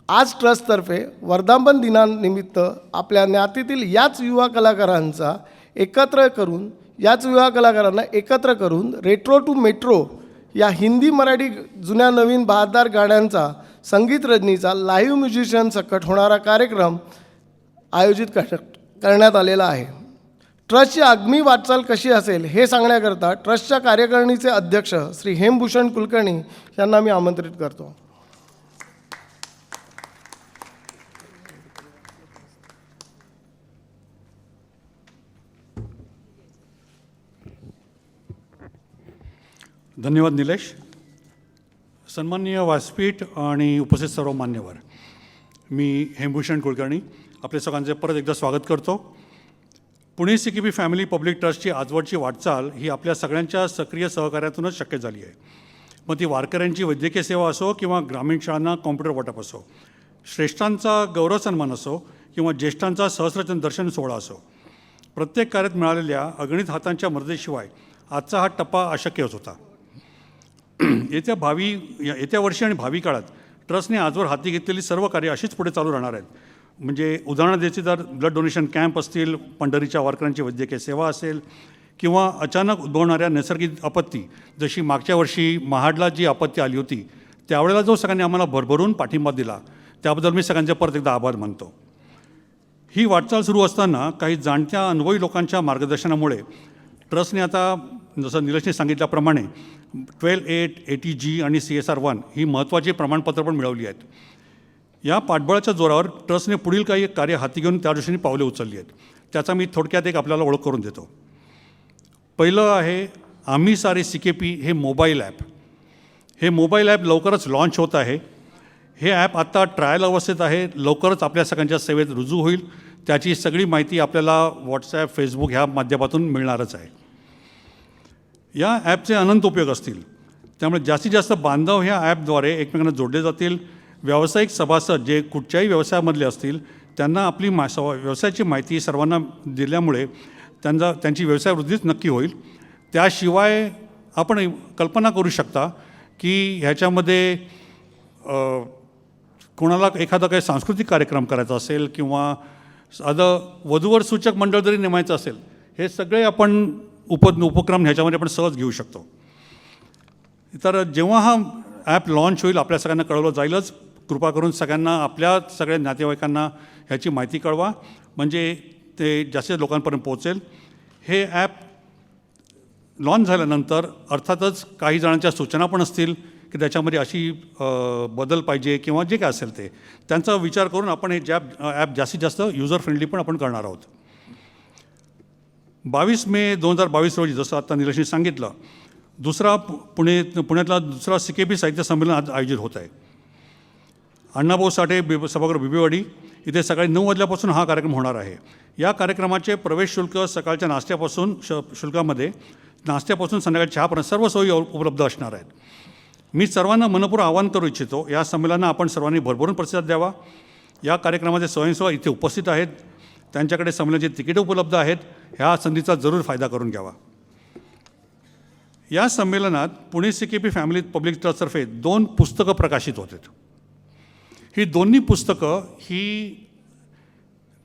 आज ट्रस्टतर्फे वर्धापन दिनानिमित्त आपल्या ज्ञातीतील याच युवा कलाकारांना एकत्र करून रेट्रो टू मेट्रो या हिंदी मराठी जुन्या नवीन बहारदार गाण्यांचा संगीत रजनीचा लाईव्ह म्युझिशियन सकट होणारा कार्यक्रम आयोजित करण्यात आलेला आहे. ट्रस्टची आगामी वाटचाल कशी असेल हे सांगण्याकरता ट्रस्टच्या कार्यकारिणीचे अध्यक्ष श्री हेमभूषण कुलकर्णी यांना मी आमंत्रित करतो. धन्यवाद निलेश. सन्माननीय व्यासपीठ आणि उपस्थित सर्व मान्यवर, मी हेमभूषण कुलकर्णी आपले सगळ्यांचे परत एकदा स्वागत करतो. पुणे CKP फॅमिली पब्लिक ट्रस्टची आजवरची वाटचाल ही आपल्या सगळ्यांच्या सक्रिय सहकार्यातूनच शक्य झाली आहे. मग ती वारकऱ्यांची वैद्यकीय सेवा असो किंवा ग्रामीण शाळांना कॉम्प्युटर वाटप असो, श्रेष्ठांचा गौरव सन्मान असो किंवा ज्येष्ठांचा सहस्रचंद्र दर्शन सोहळा असो, प्रत्येक कार्यात मिळालेल्या अगणित हातांच्या मदतीशिवाय आजचा हा टप्पा अशक्यच होता. येत्या वर्षी आणि भावी काळात ट्रस्टने आजवर हाती घेतलेली सर्व कार्य अशीच पुढे चालू राहणार आहेत. म्हणजे उदाहरण द्यायची तर ब्लड डोनेशन कॅम्प असतील, पंढरीच्या वारकऱ्यांची वैद्यकीय सेवा असेल किंवा अचानक उद्भवणाऱ्या नैसर्गिक आपत्ती, जशी मागच्या वर्षी महाडला जी आपत्ती आली होती त्यावेळेला जो सगळ्यांनी आम्हाला भरभरून पाठिंबा दिला त्याबद्दल मी सगळ्यांचे परत एकदा आभार मानतो. ही वाटचाल सुरू असताना काही जाणत्या अनुभवी लोकांच्या मार्गदर्शनामुळे ट्रस्टने आता जसं निलेशने सांगितल्याप्रमाणे 12(8), 80G आणि CSR1 ही महत्त्वाची प्रमाणपत्र पण मिळवली आहेत. या पाठबळाच्या जोरावर ट्रस्टने पुढील काही कार्य हाती घेऊन त्या दृष्टीने पावले उचलली आहेत. त्याचा मी थोडक्यात एक आपल्याला ओळख करून देतो. पहिलं आहे आम्ही सारे CKP हे मोबाईल ॲप. हे मोबाईल ॲप लवकरच लॉन्च होत आहे. हे ॲप आत्ता ट्रायल अवस्थेत आहे, लवकरच आपल्या सगळ्यांच्या सेवेत रुजू होईल. त्याची सगळी माहिती आपल्याला व्हॉट्सॲप, फेसबुक ह्या माध्यमातून मिळणारच आहे. या ॲपचे अनंत उपयोग असतील, त्यामुळे जास्तीत जास्त बांधव ह्या ॲपद्वारे एकमेकांना जोडले जातील. व्यावसायिक सभासद जे कुठच्याही व्यवसायामधले असतील त्यांना आपली व्यवसायाची माहिती सर्वांना दिल्यामुळे त्यांची व्यवसाय वृद्धीच नक्की होईल. त्याशिवाय आपण कल्पना करू शकता की ह्याच्यामध्ये कोणाला एखादा काही सांस्कृतिक कार्यक्रम करायचा असेल किंवा साधं वधूवर सूचक मंडळ जरी नेमायचं असेल, हे सगळे आपण उपक्रम ह्याच्यामध्ये आपण सहज घेऊ शकतो. तर जेव्हा हा ॲप लॉन्च होईल आपल्या सगळ्यांना कळवलं जाईलच. कृपा करून सगळ्यांना, आपल्या सगळ्या नातेवाईकांना ह्याची माहिती कळवा, म्हणजे ते जास्तीत लोकांपर्यंत पोहोचेल. हे ॲप लॉन्च झाल्यानंतर अर्थातच काही जणांच्या सूचना पण असतील की त्याच्यामध्ये अशी बदल पाहिजे किंवा जे काय असेल ते त्यांचा विचार करून आपण हे ॲप जास्तीत जास्त युजर फ्रेंडली पण आपण करणार आहोत. 22 मे 2022 रोजी जसं आता निलेशने सांगितलं, पुण्यातला दुसरा CKP साहित्य संमेलन आज आयोजित होत आहे. अण्णाभाऊ साठे सभागृह बिबेवाडी इथे सकाळी 9 वाजल्यापासून हा कार्यक्रम होणार आहे. या कार्यक्रमाचे प्रवेश शुल्क सकाळच्या नाश्त्यापासून शुल्कामध्ये नाश्त्यापासून संध्याकाळी चहापर्यंत सर्व सोयी उपलब्ध असणार आहेत. मी सर्वांना मनपूर्वक आवाहन करू इच्छितो, या संमेलनाला आपण सर्वांनी भरभरून प्रतिसाद द्यावा. या कार्यक्रमाचे स्वयंसेवक इथे उपस्थित आहेत, त्यांच्याकडे संमेलनाची तिकीटं उपलब्ध आहेत. ह्या संधीचा जरूर फायदा करून घ्यावा. या संमेलनात पुणे CKP फॅमिली पब्लिक ट्रस्टतर्फे 2 पुस्तकं प्रकाशित होत आहेत. ही दोन्ही पुस्तकं ही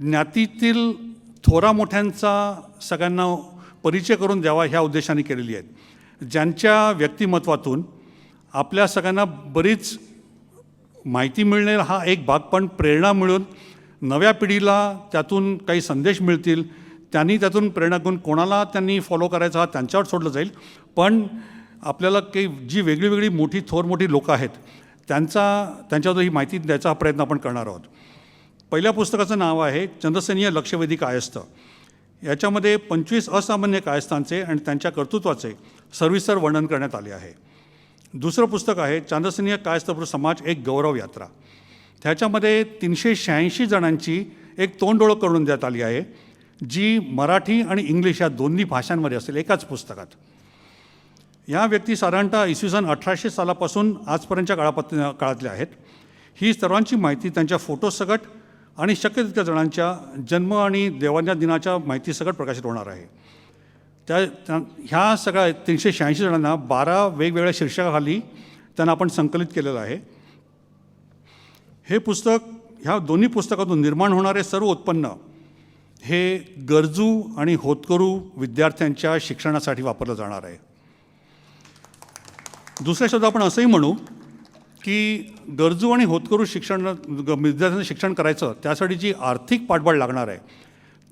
ज्ञातीतील थोरा मोठ्यांचा सगळ्यांना परिचय करून द्यावा ह्या उद्देशाने केलेली आहेत, ज्यांच्या व्यक्तिमत्वातून आपल्या सगळ्यांना बरीच माहिती मिळणार हा एक भाग, पण प्रेरणा मिळून नव्या पिढीला त्यातून काही संदेश मिळतील. त्यांनी त्यातून प्रेरणा घेऊन कोणाला त्यांनी फॉलो करायचा हा त्यांच्यावर सोडलं जाईल, पण आपल्याला काही जी वेगळी मोठी लोकं आहेत त्यांच्यावर ही माहिती द्यायचा हा प्रयत्न आपण करणार आहोत. पहिल्या पुस्तकाचं नाव आहे चंद्रसेनीय लक्षवेधी कायस्थ. याच्यामध्ये 25 असामान्य कायस्थांचे आणि त्यांच्या कर्तृत्वाचे सविस्तर वर्णन करण्यात आले आहे. दुसरं पुस्तक आहे चांद्रसेनीय कायस्थपूर समाज एक गौरव यात्रा. त्याच्यामध्ये 386 जणांची एक तोंडओळख करून देण्यात आली आहे, जी मराठी आणि इंग्लिश या दोन्ही भाषांमध्ये असेल एकाच पुस्तकात. या व्यक्ती साधारणतः इसवी 1800 सालापासून आजपर्यंतच्या काळातल्या आहेत. ही सर्वांची माहिती त्यांच्या फोटोसकट आणि शक्य तितक्या जणांच्या जन्म आणि देवांच्या दिनाच्या माहितीसकट प्रकाशित होणार आहे. ह्या सगळ्या 386 जणांना 12 वेगवेगळ्या शीर्षकाखाली त्यांना आपण संकलित केलेलं आहे. हे पुस्तक, ह्या दोन्ही पुस्तकातून निर्माण होणारे सर्व उत्पन्न हे गरजू आणि होतकरू विद्यार्थ्यांच्या शिक्षणासाठी वापरलं जाणार आहे. दुसऱ्या शब्दात आपण असंही म्हणू की गरजू आणि होतकरू विद्यार्थ्यांचं शिक्षण करायचं त्यासाठी जी आर्थिक पाठबळ लागणार आहे,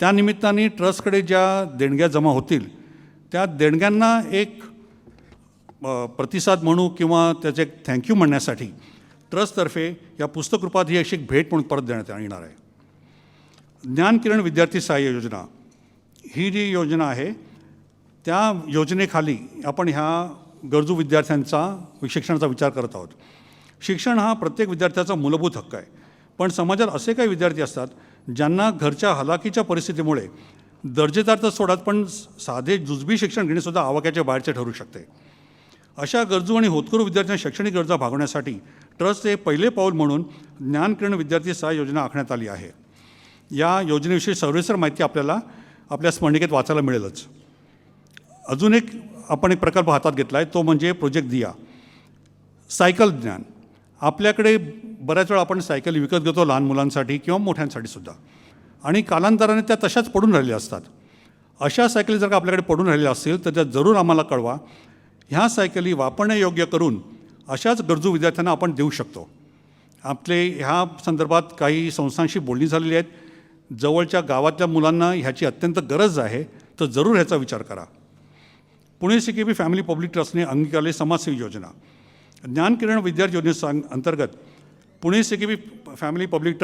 त्यानिमित्ताने ट्रस्टकडे ज्या देणग्या जमा होतील त्या देणग्यांना एक प्रतिसाद म्हणू किंवा त्याचे एक थँक्यू म्हणण्यासाठी ट्रस्टतर्फे या पुस्तकरूपात ही अशी एक भेट म्हणून परत देण्यात येणार आहे. ज्ञानकिरण विद्यार्थी सहाय्य योजना ही जी योजना आहे त्या योजनेखाली आपण ह्या गरजू विद्यार्थ्यांचा शिक्षणाचा विचार करत आहोत. शिक्षण हा प्रत्येक विद्यार्थ्याचा मूलभूत हक्क आहे, पण समाजात असे काही विद्यार्थी असतात ज्यांना घरच्या हलाखीच्या परिस्थितीमुळे दर्जेदार तर सोडात पण साधे जुजबी शिक्षण घेणेसुद्धा आवाक्याच्या बाहेरचे ठरू शकते. अशा गरजू आणि होतकरू विद्यार्थ्यांच्या शैक्षणिक गरजा भागवण्यासाठी ट्रस्टचे पहिले पाऊल म्हणून ज्ञानकिरण विद्यार्थी सहाय्य योजना आखण्यात आली आहे. या योजनेविषयी सविस्तर माहिती आपल्याला आपल्या स्मरणिकेत वाचायला मिळेलच. अजून एक आपण एक प्रकल्प हातात घेतला आहे, तो म्हणजे प्रोजेक्ट दिया. सायकल ज्ञान. आपल्याकडे बऱ्याच वेळा आपण सायकल विकत घेतो लहान मुलांसाठी किंवा मोठ्यांसाठी सुद्धा, आणि कालांतराने त्या तशाच पडून राहिल्या असतात. अशा सायकली जर का आपल्याकडे पडून राहिल्या असतील तर त्या जरूर आम्हाला कळवा. ह्या सायकली वापरण्यायोग्य करून अशाच गरजू विद्यार्थ्यांना आपण देऊ शकतो. आपले ह्या संदर्भात काही संस्थांशी बोलणी झालेली आहेत. जवळच्या गावातल्या मुलांना ह्याची अत्यंत गरज आहे, तर जरूर ह्याचा विचार करा. पुणे सिकेबी फॅमिली पब्लिक ट्रस्टने अंगीकारलेली समाजसेवी योजना. ज्ञानकिरण विद्यार्थी योजनेअंतर्गत पुणे सिकेबी फॅमिली पब्लिक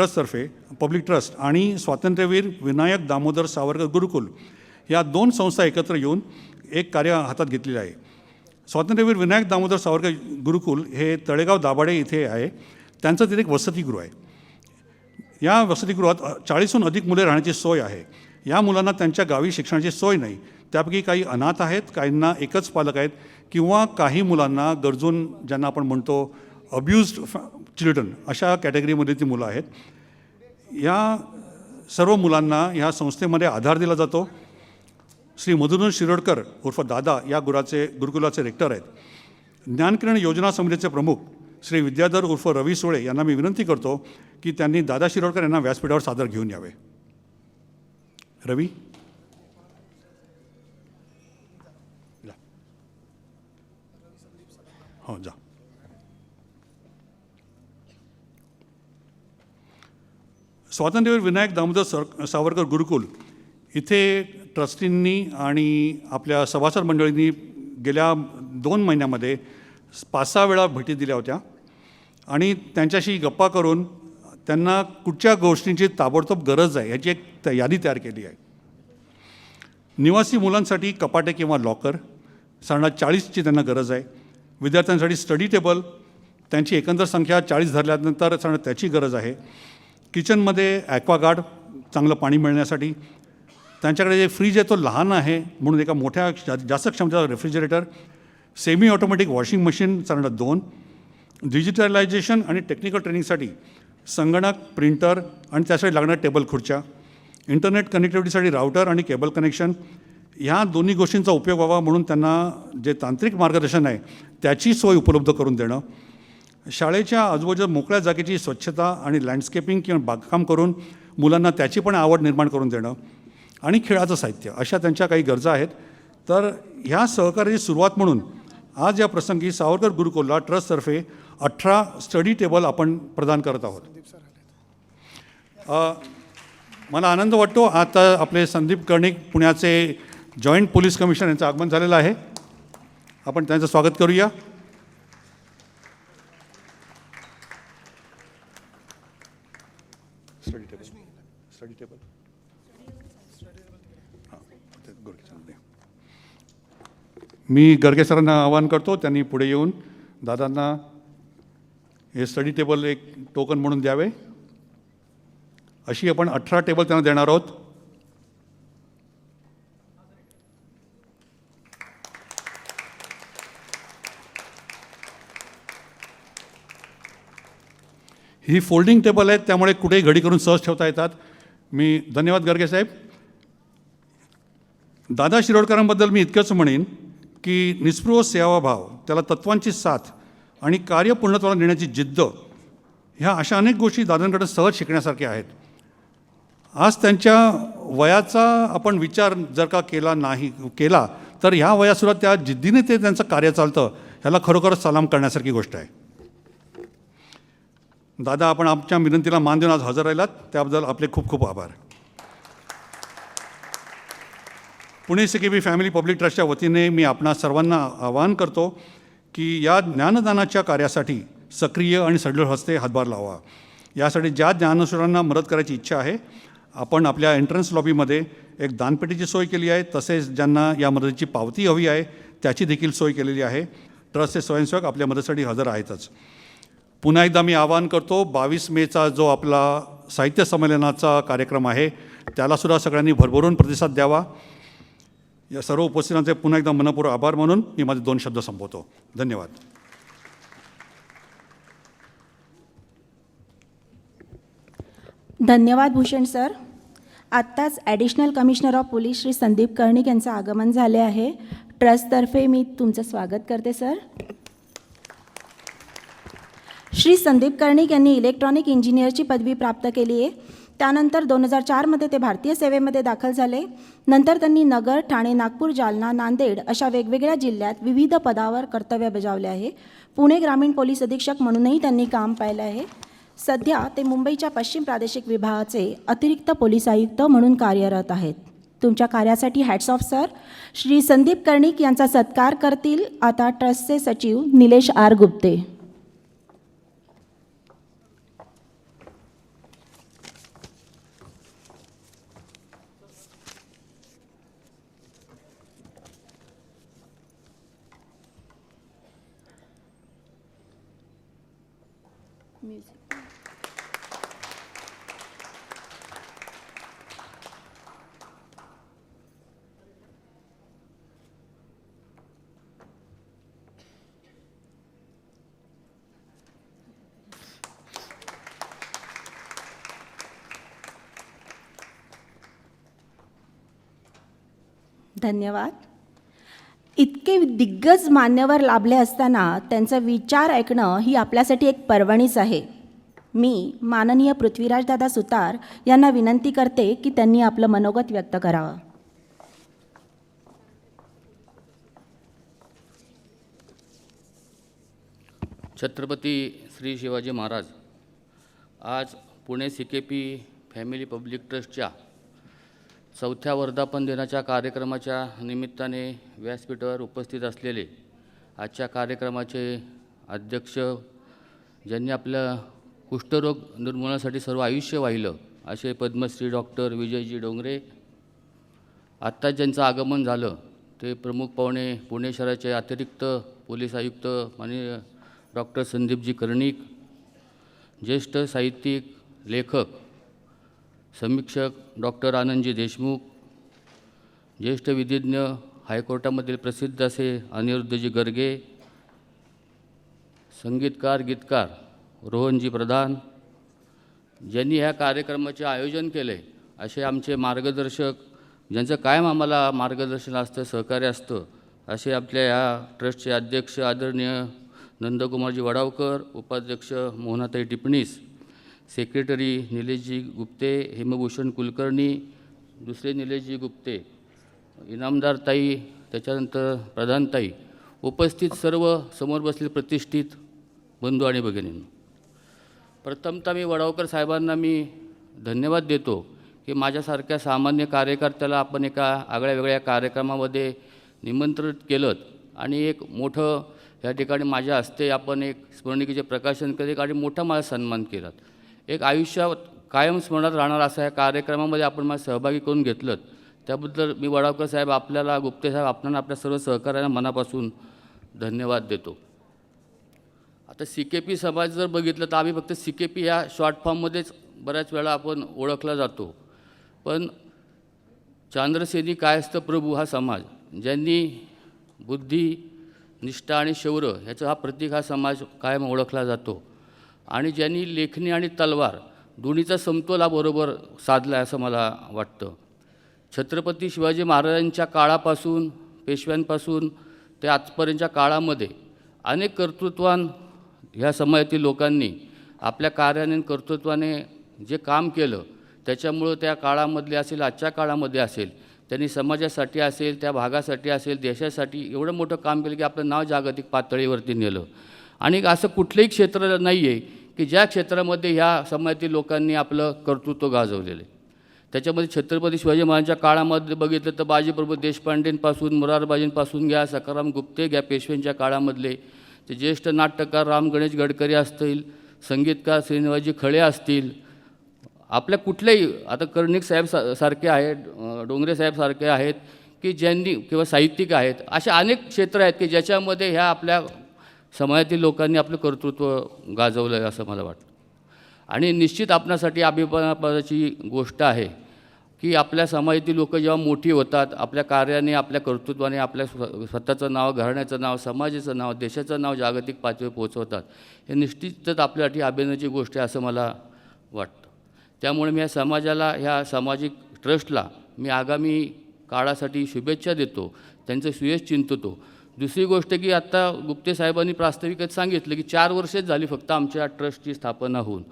ट्रस्ट आणि स्वातंत्र्यवीर विनायक दामोदर सावरकर गुरुकुल या 2 संस्था एकत्र येऊन एक कार्य हातात घेतलेलं आहे. स्वातंत्र्यवीर विनायक दामोदर सावरकर गुरुकुल हे तळेगाव दाभाडे इथे आहे. त्यांचं तिथे एक वसतिगृह आहे. या वसतिगृहात 40हून अधिक मुले राहण्याची सोय आहे. या मुलांना त्यांच्या गावी शिक्षणाची सोय नाही. त्यापैकी काही अनाथ आहेत, काहींना एकच पालक आहेत, किंवा काही मुलांना गरजून, ज्यांना आपण म्हणतो अब्युज्ड चिल्ड्रन, अशा कॅटेगरीमध्ये ती मुलं आहेत. या सर्व मुलांना ह्या संस्थेमध्ये आधार दिला जातो. श्री मधुसूदन शिरोडकर उर्फ दादा या गुरुकुलाचे रेक्टर आहेत. ज्ञानकिरण योजना समितीचे प्रमुख श्री विद्याधर उर्फ रवी सोळे यांना मी विनंती करतो की त्यांनी दादा शिरोडकर यांना व्यासपीठावर सादर घेऊन यावे. रवी. हो जा. स्वातंत्र्यवीर विनायक दामोदर सावरकर गुरुकुल इथे ट्रस्टींनी आणि आपल्या सभासद मंडळींनी गेल्या 2 महिन्यामध्ये 5-6 वेळा भेटी दिल्या होत्या आणि त्यांच्याशी गप्पा करून त्यांना कुठच्या गोष्टींची ताबडतोब गरज आहे याची एक यादी तयार केली आहे. निवासी मुलांसाठी कपाटे किंवा लॉकर साधारण 40ची त्यांना गरज आहे. विद्यार्थ्यांसाठी स्टडी टेबल, त्यांची एकंदर संख्या 40 धरल्यानंतर साधारण त्याची गरज आहे. किचनमध्ये ॲक्वागार्ड, चांगलं पाणी मिळण्यासाठी. त्यांच्याकडे जे फ्रीज आहे तो लहान आहे म्हणून एका मोठ्या जास्त क्षमतेचा refrigerator. Semi automatic washing machine साधारण 2. डिजिटलायझेशन आणि टेक्निकल ट्रेनिंगसाठी संगणक, प्रिंटर आणि त्यासाठी लागणाऱ्या टेबल खुर्च्या. इंटरनेट कनेक्टिव्हिटीसाठी राउटर आणि केबल कनेक्शन. ह्या दोन्ही गोष्टींचा उपयोग व्हावा म्हणून त्यांना जे तांत्रिक मार्गदर्शन आहे त्याची सोय उपलब्ध करून देणं. शाळेच्या आजूबाजूच्या मोकळ्या जागेची स्वच्छता आणि लँडस्केपिंग किंवा बागकाम करून मुलांना त्याची पण आवड निर्माण करून देणं. आणि खेळाचं साहित्य, अशा त्यांच्या काही गरजा आहेत. तर ह्या सहकार्याची सुरुवात म्हणून आज या प्रसंगी सावरकर गुरुकुलला ट्रस्टतर्फे 18 स्टडी टेबल आपण प्रदान करत आहोत. मला आनंद वाटतो आता आपले संदीप कर्णिक पुण्याचे जॉईंट पोलीस कमिशनर यांचं आगमन झालेलं आहे. आपण त्यांचं स्वागत करूया. स्टडी टेबल मी गर्गे सरांना आवाहन करतो, त्यांनी पुढे येऊन दादांना हे स्टडी टेबल एक टोकन म्हणून द्यावे. अशी आपण 18 टेबल त्यांना देणार आहोत. ही फोल्डिंग टेबल आहेत, त्यामुळे कुठेही घडी करून सहज ठेवता येतात. मी धन्यवाद गर्गे साहेब. दादा शिरोडकरांबद्दल मी इतकंच म्हणेन की निस्पृह सेवाभाव, त्याला तत्वांची साथ आणि कार्य पूर्णत्वाला नेण्याची जिद्द, ह्या अशा अनेक गोष्टी दादांकडे सहज शिकण्यासारख्या आहेत. आज त्यांच्या वयाचा आपण विचार जर का केला तर ह्या वयासुद्धा त्या जिद्दीने ते त्यांचं कार्य चालतं, ह्याला खरोखरच सलाम करण्यासारखी गोष्ट आहे. दादा, आपण आमच्या विनंतीला मान देऊन आज हजर राहिलात, त्याबद्दल आपले खूप खूप आभार. पुणे सिकेबी फॅमिली पब्लिक ट्रस्टच्या वतीने मी आपणा सर्वांना आवाहन करतो की या ज्ञानदानाच्या कार्यासाठी सक्रिय आणि सढळ हस्ते हातभार लावा. यासाठी ज्या ज्ञानेश्वरांना मदत करायची इच्छा आहे, आपण आपल्या एंट्रन्स लॉबीमध्ये एक दानपेटीची सोय केली आहे. तसेच ज्यांना या मदतीची पावती हवी आहे त्याची देखील सोय केलेली आहे. ट्रस्टचे स्वयंसेवक आपल्या मदतीसाठी हजर आहेतच. पुन्हा एकदा मी आवाहन करतो, 22 मेचा जो आपला साहित्य संमेलनाचा कार्यक्रम आहे त्यालासुद्धा सगळ्यांनी भरभरून प्रतिसाद द्यावा. या सर्व उपस्थितांचे पुन्हा एकदा मनपूर्वक आभार मानून मी माझे 2 शब्द संपवतो. धन्यवाद. धन्यवाद भूषण सर. आत्ताच additional commissioner of police Shri Sandeep Karnik यांचं आगमन झाले आहे. ट्रस्टतर्फे मी तुमचं स्वागत करते सर. श्री संदीप कर्णिक यांनी इलेक्ट्रॉनिक इंजिनियरची पदवी प्राप्त केली आहे. त्यानंतर 2004मध्ये ते भारतीय सेवेमध्ये दाखल झाले. नंतर त्यांनी नगर, ठाणे, नागपूर, जालना, नांदेड अशा वेगवेगळ्या जिल्ह्यात विविध पदावर कर्तव्य बजावले आहे. पुणे ग्रामीण पोलीस अधीक्षक म्हणूनही त्यांनी काम पाहिलं आहे. सध्या ते मुंबईच्या पश्चिम प्रादेशिक विभागाचे अतिरिक्त पोलीस आयुक्त म्हणून कार्यरत आहेत. तुमच्या कार्यासाठी hats off sir. Shri Sandeep Karnik यांचा सत्कार करतील आता ट्रस्टचे सचिव निलेश आर गुप्ते. धन्यवाद. इतके दिग्गज मान्यवर लाभले असताना त्यांचा विचार ऐकणं ही आपल्यासाठी एक पर्वणीच आहे. मी माननीय पृथ्वीराजदादा सुतार यांना विनंती करते की त्यांनी आपलं मनोगत व्यक्त करावं. छत्रपती श्री शिवाजी महाराज आज पुणे CKP फॅमिली पब्लिक ट्रस्टच्या 4थ्या वर्धापन दिनाच्या कार्यक्रमाच्या निमित्ताने व्यासपीठावर उपस्थित असलेले आजच्या कार्यक्रमाचे अध्यक्ष, ज्यांनी आपल्या कुष्ठरोग निर्मूलनासाठी सर्व आयुष्य वाहिलं असे पद्मश्री डॉक्टर विजयजी डोंगरे, आत्ताच ज्यांचं आगमन झालं ते प्रमुख पाहुणे पुणे शहराचे अतिरिक्त पोलीस आयुक्त माननीय डॉक्टर संदीपजी कर्णिक, ज्येष्ठ साहित्यिक, लेखक, समीक्षक डॉक्टर आनंदजी देशमुख, ज्येष्ठ विधिज्ञ हायकोर्टामधील प्रसिद्ध असे अनिरुद्धजी गर्गे, संगीतकार, गीतकार रोहनजी प्रधान, ज्यांनी ह्या कार्यक्रमाचे आयोजन केले असे आमचे मार्गदर्शक, ज्यांचं कायम आम्हाला मार्गदर्शन असतं, सहकार्य असतं, असे आपल्या या ट्रस्टचे अध्यक्ष आदरणीय नंदकुमारजी वडावकर, उपाध्यक्ष मोहनाताई टिपणीस, सेक्रेटरी निलेशजी गुप्ते, हेमभूषण कुलकर्णी, दुसरे निलेशजी गुप्ते, इनामदार ताई, त्याच्यानंतर प्रधानताई, उपस्थित सर्व समोर बसलेले प्रतिष्ठित बंधू आणि भगिनींनो, प्रथमतः मी वडावकर साहेबांना मी धन्यवाद देतो की माझ्यासारख्या सामान्य कार्यकर्त्याला आपण एका आगळ्या वेगळ्या कार्यक्रमामध्ये निमंत्रित केलं आणि एक मोठं या ठिकाणी माझ्या हस्ते आपण एक स्मरणिकेचे प्रकाशन केले आणि मोठा मला सन्मान केला. एक आयुष्यात कायम स्मरणात राहणार असा या कार्यक्रमामध्ये आपण मला सहभागी करून घेतलं, त्याबद्दल मी वडावकर साहेब आपल्याला, गुप्ते साहेब आपल्याला, आपल्या सर्व सहकार्यांना मनापासून धन्यवाद देतो. आता CKP समाज जर बघितलं तर आम्ही फक्त CKP ह्या शॉर्ट फॉर्ममध्येच बऱ्याच वेळा आपण ओळखला जातो, पण चांद्रसेनी कायस्थ प्रभू हा समाज, ज्यांनी बुद्धी, निष्ठा आणि शौर्य ह्याचा हा प्रतीक हा समाज कायम ओळखला जातो आणि ज्यांनी लेखणी आणि तलवार दोन्हीचा समतोल हा बरोबर साधला असं मला वाटतं. छत्रपती शिवाजी महाराजांच्या काळापासून, पेशव्यांपासून ते आजपर्यंतच्या काळामध्ये अनेक कर्तृत्वान ह्या समाजातील लोकांनी आपल्या कार्याने, कर्तृत्वाने जे काम केलं त्याच्यामुळं त्या काळामधले असेल, आजच्या काळामध्ये असेल, त्यांनी समाजासाठी असेल, त्या भागासाठी असेल, देशासाठी एवढं मोठं काम केलं की आपलं नाव जागतिक पातळीवरती नेलं. आणि असं कुठलंही क्षेत्र नाही आहे की ज्या क्षेत्रामध्ये ह्या समाजातील लोकांनी आपलं कर्तृत्व गाजवलेलं आहे. त्याच्यामध्ये छत्रपती शिवाजी महाराजांच्या काळामध्ये बघितलं तर बाजीप्रभू देशपांडेंपासून, मोरारबाजींपासून घ्या, सखाराम गुप्ते घ्या, पेशव्यांच्या काळामधले ते ज्येष्ठ नाटककार राम गणेश गडकरी असतील, संगीतकार श्रीनिवासजी खळे असतील, आपल्या कुठल्याही आता कर्णिक साहेब सारखे आहेत, डोंगरे साहेब सारखे आहेत की ज्यांनी, किंवा साहित्यिक आहेत, असे अनेक क्षेत्र आहेत की ज्याच्यामध्ये ह्या आपल्या समाजातील लोकांनी आपलं कर्तृत्व गाजवलं आहे असं मला वाटतं. आणि निश्चित आपणासाठी अभिमानाची गोष्ट आहे की आपल्या समाजातील लोक जेव्हा मोठी होतात, आपल्या कार्याने, आपल्या कर्तृत्वाने आपल्या स्वतःचं नाव, घराण्याचं नाव, समाजाचं नाव, देशाचं नाव जागतिक पातळीवर पोहोचवतात, हे निश्चितच आपल्यासाठी अभिनंदनाची गोष्ट आहे असं मला वाटतं. त्यामुळे मी या समाजाला, ह्या सामाजिक ट्रस्टला मी आगामी काळासाठी शुभेच्छा देतो, त्यांचं सुयश चिंततो. दुसरी गोष्ट की आत्ता गुप्ते साहेबांनी प्रास्ताविकात सांगितलं की 4 वर्षच झाली फक्त आमच्या ट्रस्टची स्थापना होऊन.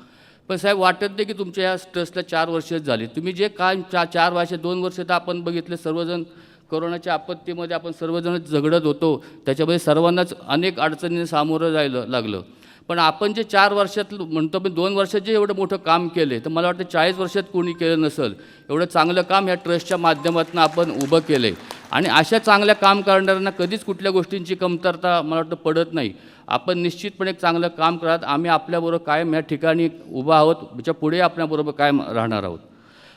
पण साहेब, वाटत नाही की तुमच्या या ट्रस्टला 4 वर्षच झाली. तुम्ही जे काय 4 वर्ष, 2 वर्ष तर आपण बघितले, सर्वजण कोरोनाच्या आपत्तीमध्ये आपण सर्वजण झगडत होतो, त्याच्यामध्ये सर्वांनाच अनेक अडचणींना सामोरं जायला लागलं. पण आपण जे 4 वर्षात म्हणतो, पण 2 वर्षात जे एवढं मोठं काम केले, तर मला वाटतं 40 वर्षात कोणी केलं नसेल एवढं चांगलं काम ह्या ट्रस्टच्या माध्यमातून आपण उभं केलं आहे. आणि अशा चांगल्या काम करणाऱ्यांना कधीच कुठल्या गोष्टींची कमतरता मला वाटतं पडत नाही. आपण निश्चितपणे एक चांगलं काम करत, आम्ही आपल्याबरोबर कायम या ठिकाणी उभा आहोत, त्याच्या पुढे आपल्याबरोबर कायम राहणार आहोत.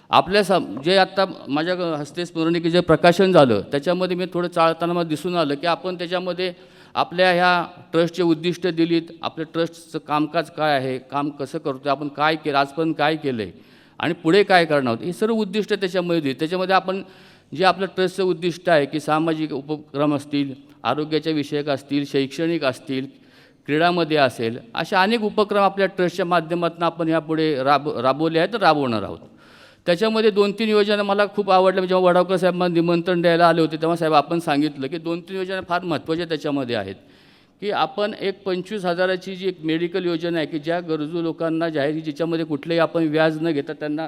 आपल्या जे आत्ता माझ्या हस्ते स्मरणिके जे प्रकाशन झालं त्याच्यामध्ये मी थोडं चालताना मला दिसून आलं की आपण त्याच्यामध्ये आपल्या ह्या ट्रस्टचे उद्दिष्ट दिलीत, आपल्या ट्रस्टचं कामकाज काय आहे, काम कसं करतो, आपण काय केलं, आजपर्यंत काय केलं आहे आणि पुढे काय करणार आहोत, हे सर्व उद्दिष्ट त्याच्यामध्ये दिली. त्याच्यामध्ये आपण जे आपलं ट्रस्टचं उद्दिष्ट आहे की सामाजिक उपक्रम असतील, आरोग्याच्या विषयक असतील, शैक्षणिक असतील, क्रीडामध्ये असेल, अशा अनेक उपक्रम आपल्या ट्रस्टच्या माध्यमातून आपण यापुढे राबवले आहेत, राबवणार आहोत. त्याच्यामध्ये 2-3 योजना मला खूप आवडल्या. जेव्हा वडावकर साहेब मला निमंत्रण द्यायला आले होते तेव्हा साहेब आपण सांगितलं की 2-3 योजना फार महत्त्वाच्या त्याच्यामध्ये आहेत की आपण एक 25,000ची जी एक मेडिकल योजना आहे की ज्या गरजू लोकांना जाहीर, जिच्यामध्ये कुठलंही आपण व्याज न घेता त्यांना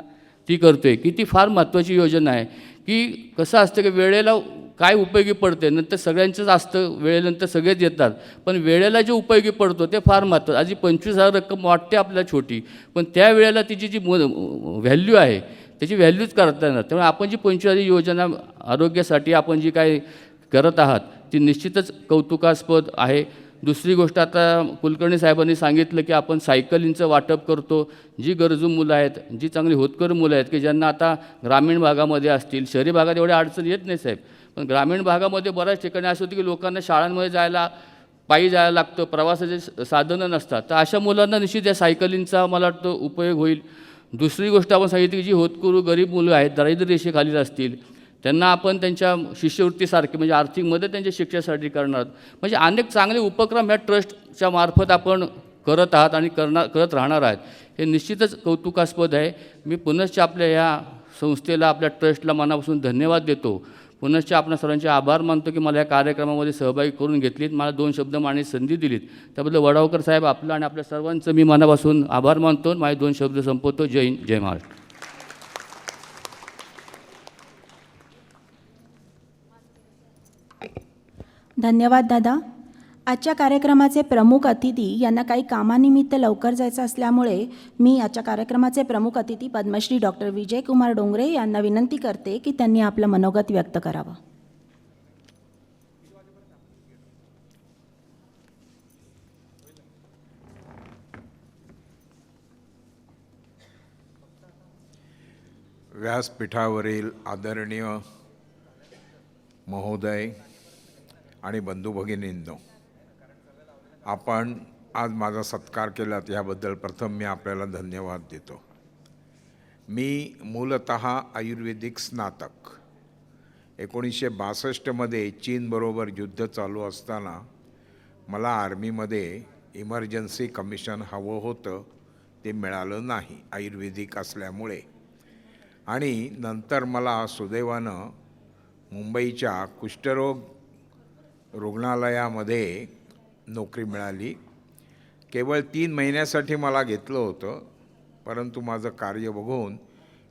ती करतो आहे, की ती फार महत्त्वाची योजना आहे. की कसं असतं की वेळेला काय उपयोगी पडते, नंतर सगळ्यांचंच असतं, वेळेनंतर सगळेच येतात, पण वेळेला जे उपयोगी पडतो ते फार महत्त्वाचं. आधी 25,000 रक्कम वाटते आपल्याला छोटी, पण त्या वेळेला तिची जी व्हॅल्यू आहे त्याची व्हॅल्यूच करता येणार. त्यामुळे आपण जी 25,000 योजना आरोग्यासाठी आपण जी काय करत आहात ती निश्चितच कौतुकास्पद आहे. दुसरी गोष्ट, आता कुलकर्णी साहेबांनी सांगितलं की आपण सायकलींचं वाटप करतो. जी गरजू मुलं आहेत, जी चांगली होतकरू मुलं आहेत की ज्यांना आता ग्रामीण भागामध्ये असतील, शहरी भागात एवढ्या अडचणी येत नाही साहेब, पण ग्रामीण भागामध्ये बऱ्याच ठिकाणी असं होतं की लोकांना शाळांमध्ये जायला पायी जायला लागतं, प्रवासाचे साधनं नसतात, तर अशा मुलांना निश्चित या सायकलींचा मला वाटतं उपयोग होईल. दुसरी गोष्ट आपण सांगितली की जी होतकरू गरीब मुलं आहेत, दारिद्र्य रेषेखाली असतील, त्यांना आपण त्यांच्या शिष्यवृत्तीसारखे म्हणजे आर्थिक मदत त्यांच्या शिक्षणासाठी करणार. म्हणजे अनेक चांगले उपक्रम ह्या ट्रस्टच्या मार्फत आपण करत आहात आणि करत राहणार आहात. हे निश्चितच कौतुकास्पद आहे. मी पुनश्च आपल्या या संस्थेला, आपल्या ट्रस्टला मनापासून धन्यवाद देतो. पुनश्च आपल्या सर्वांचे आभार मानतो की मला या कार्यक्रमामध्ये सहभागी करून घेतलीत, मला 2 शब्द मांडण्याची संधी दिलीत. त्याबद्दल वडावकर साहेब आपलं आणि आपल्या सर्वांचं मी मनापासून आभार मानतो. माझे 2 शब्द संपवतो. जय हिंद, जय महाराष्ट्र. धन्यवाद दादा. आजच्या कार्यक्रमाचे प्रमुख अतिथी यांना काही कामानिमित्त लवकर जायचं असल्यामुळे मी आजच्या कार्यक्रमाचे प्रमुख अतिथी पद्मश्री डॉक्टर विजयकुमार डोंगरे यांना विनंती करते की त्यांनी आपलं मनोगत व्यक्त करावं. व्यासपीठावरील आदरणीय महोदय आणि बंधू भगिनींनो, आपण आज माझा सत्कार केलात याबद्दल प्रथम मी आपल्याला धन्यवाद देतो. मी मूलतः आयुर्वेदिक स्नातक. 1962मध्ये चीनबरोबर युद्ध चालू असताना मला आर्मीमध्ये इमर्जन्सी कमिशन हवं होतं, ते मिळालं नाही आयुर्वेदिक असल्यामुळे. आणि नंतर मला सुदैवानं मुंबईच्या कुष्ठरोग रुग्णालयामध्ये नोकरी मिळाली. केवळ 3 महिन्यासाठी मला घेतलं होतं, परंतु माझं कार्य बघून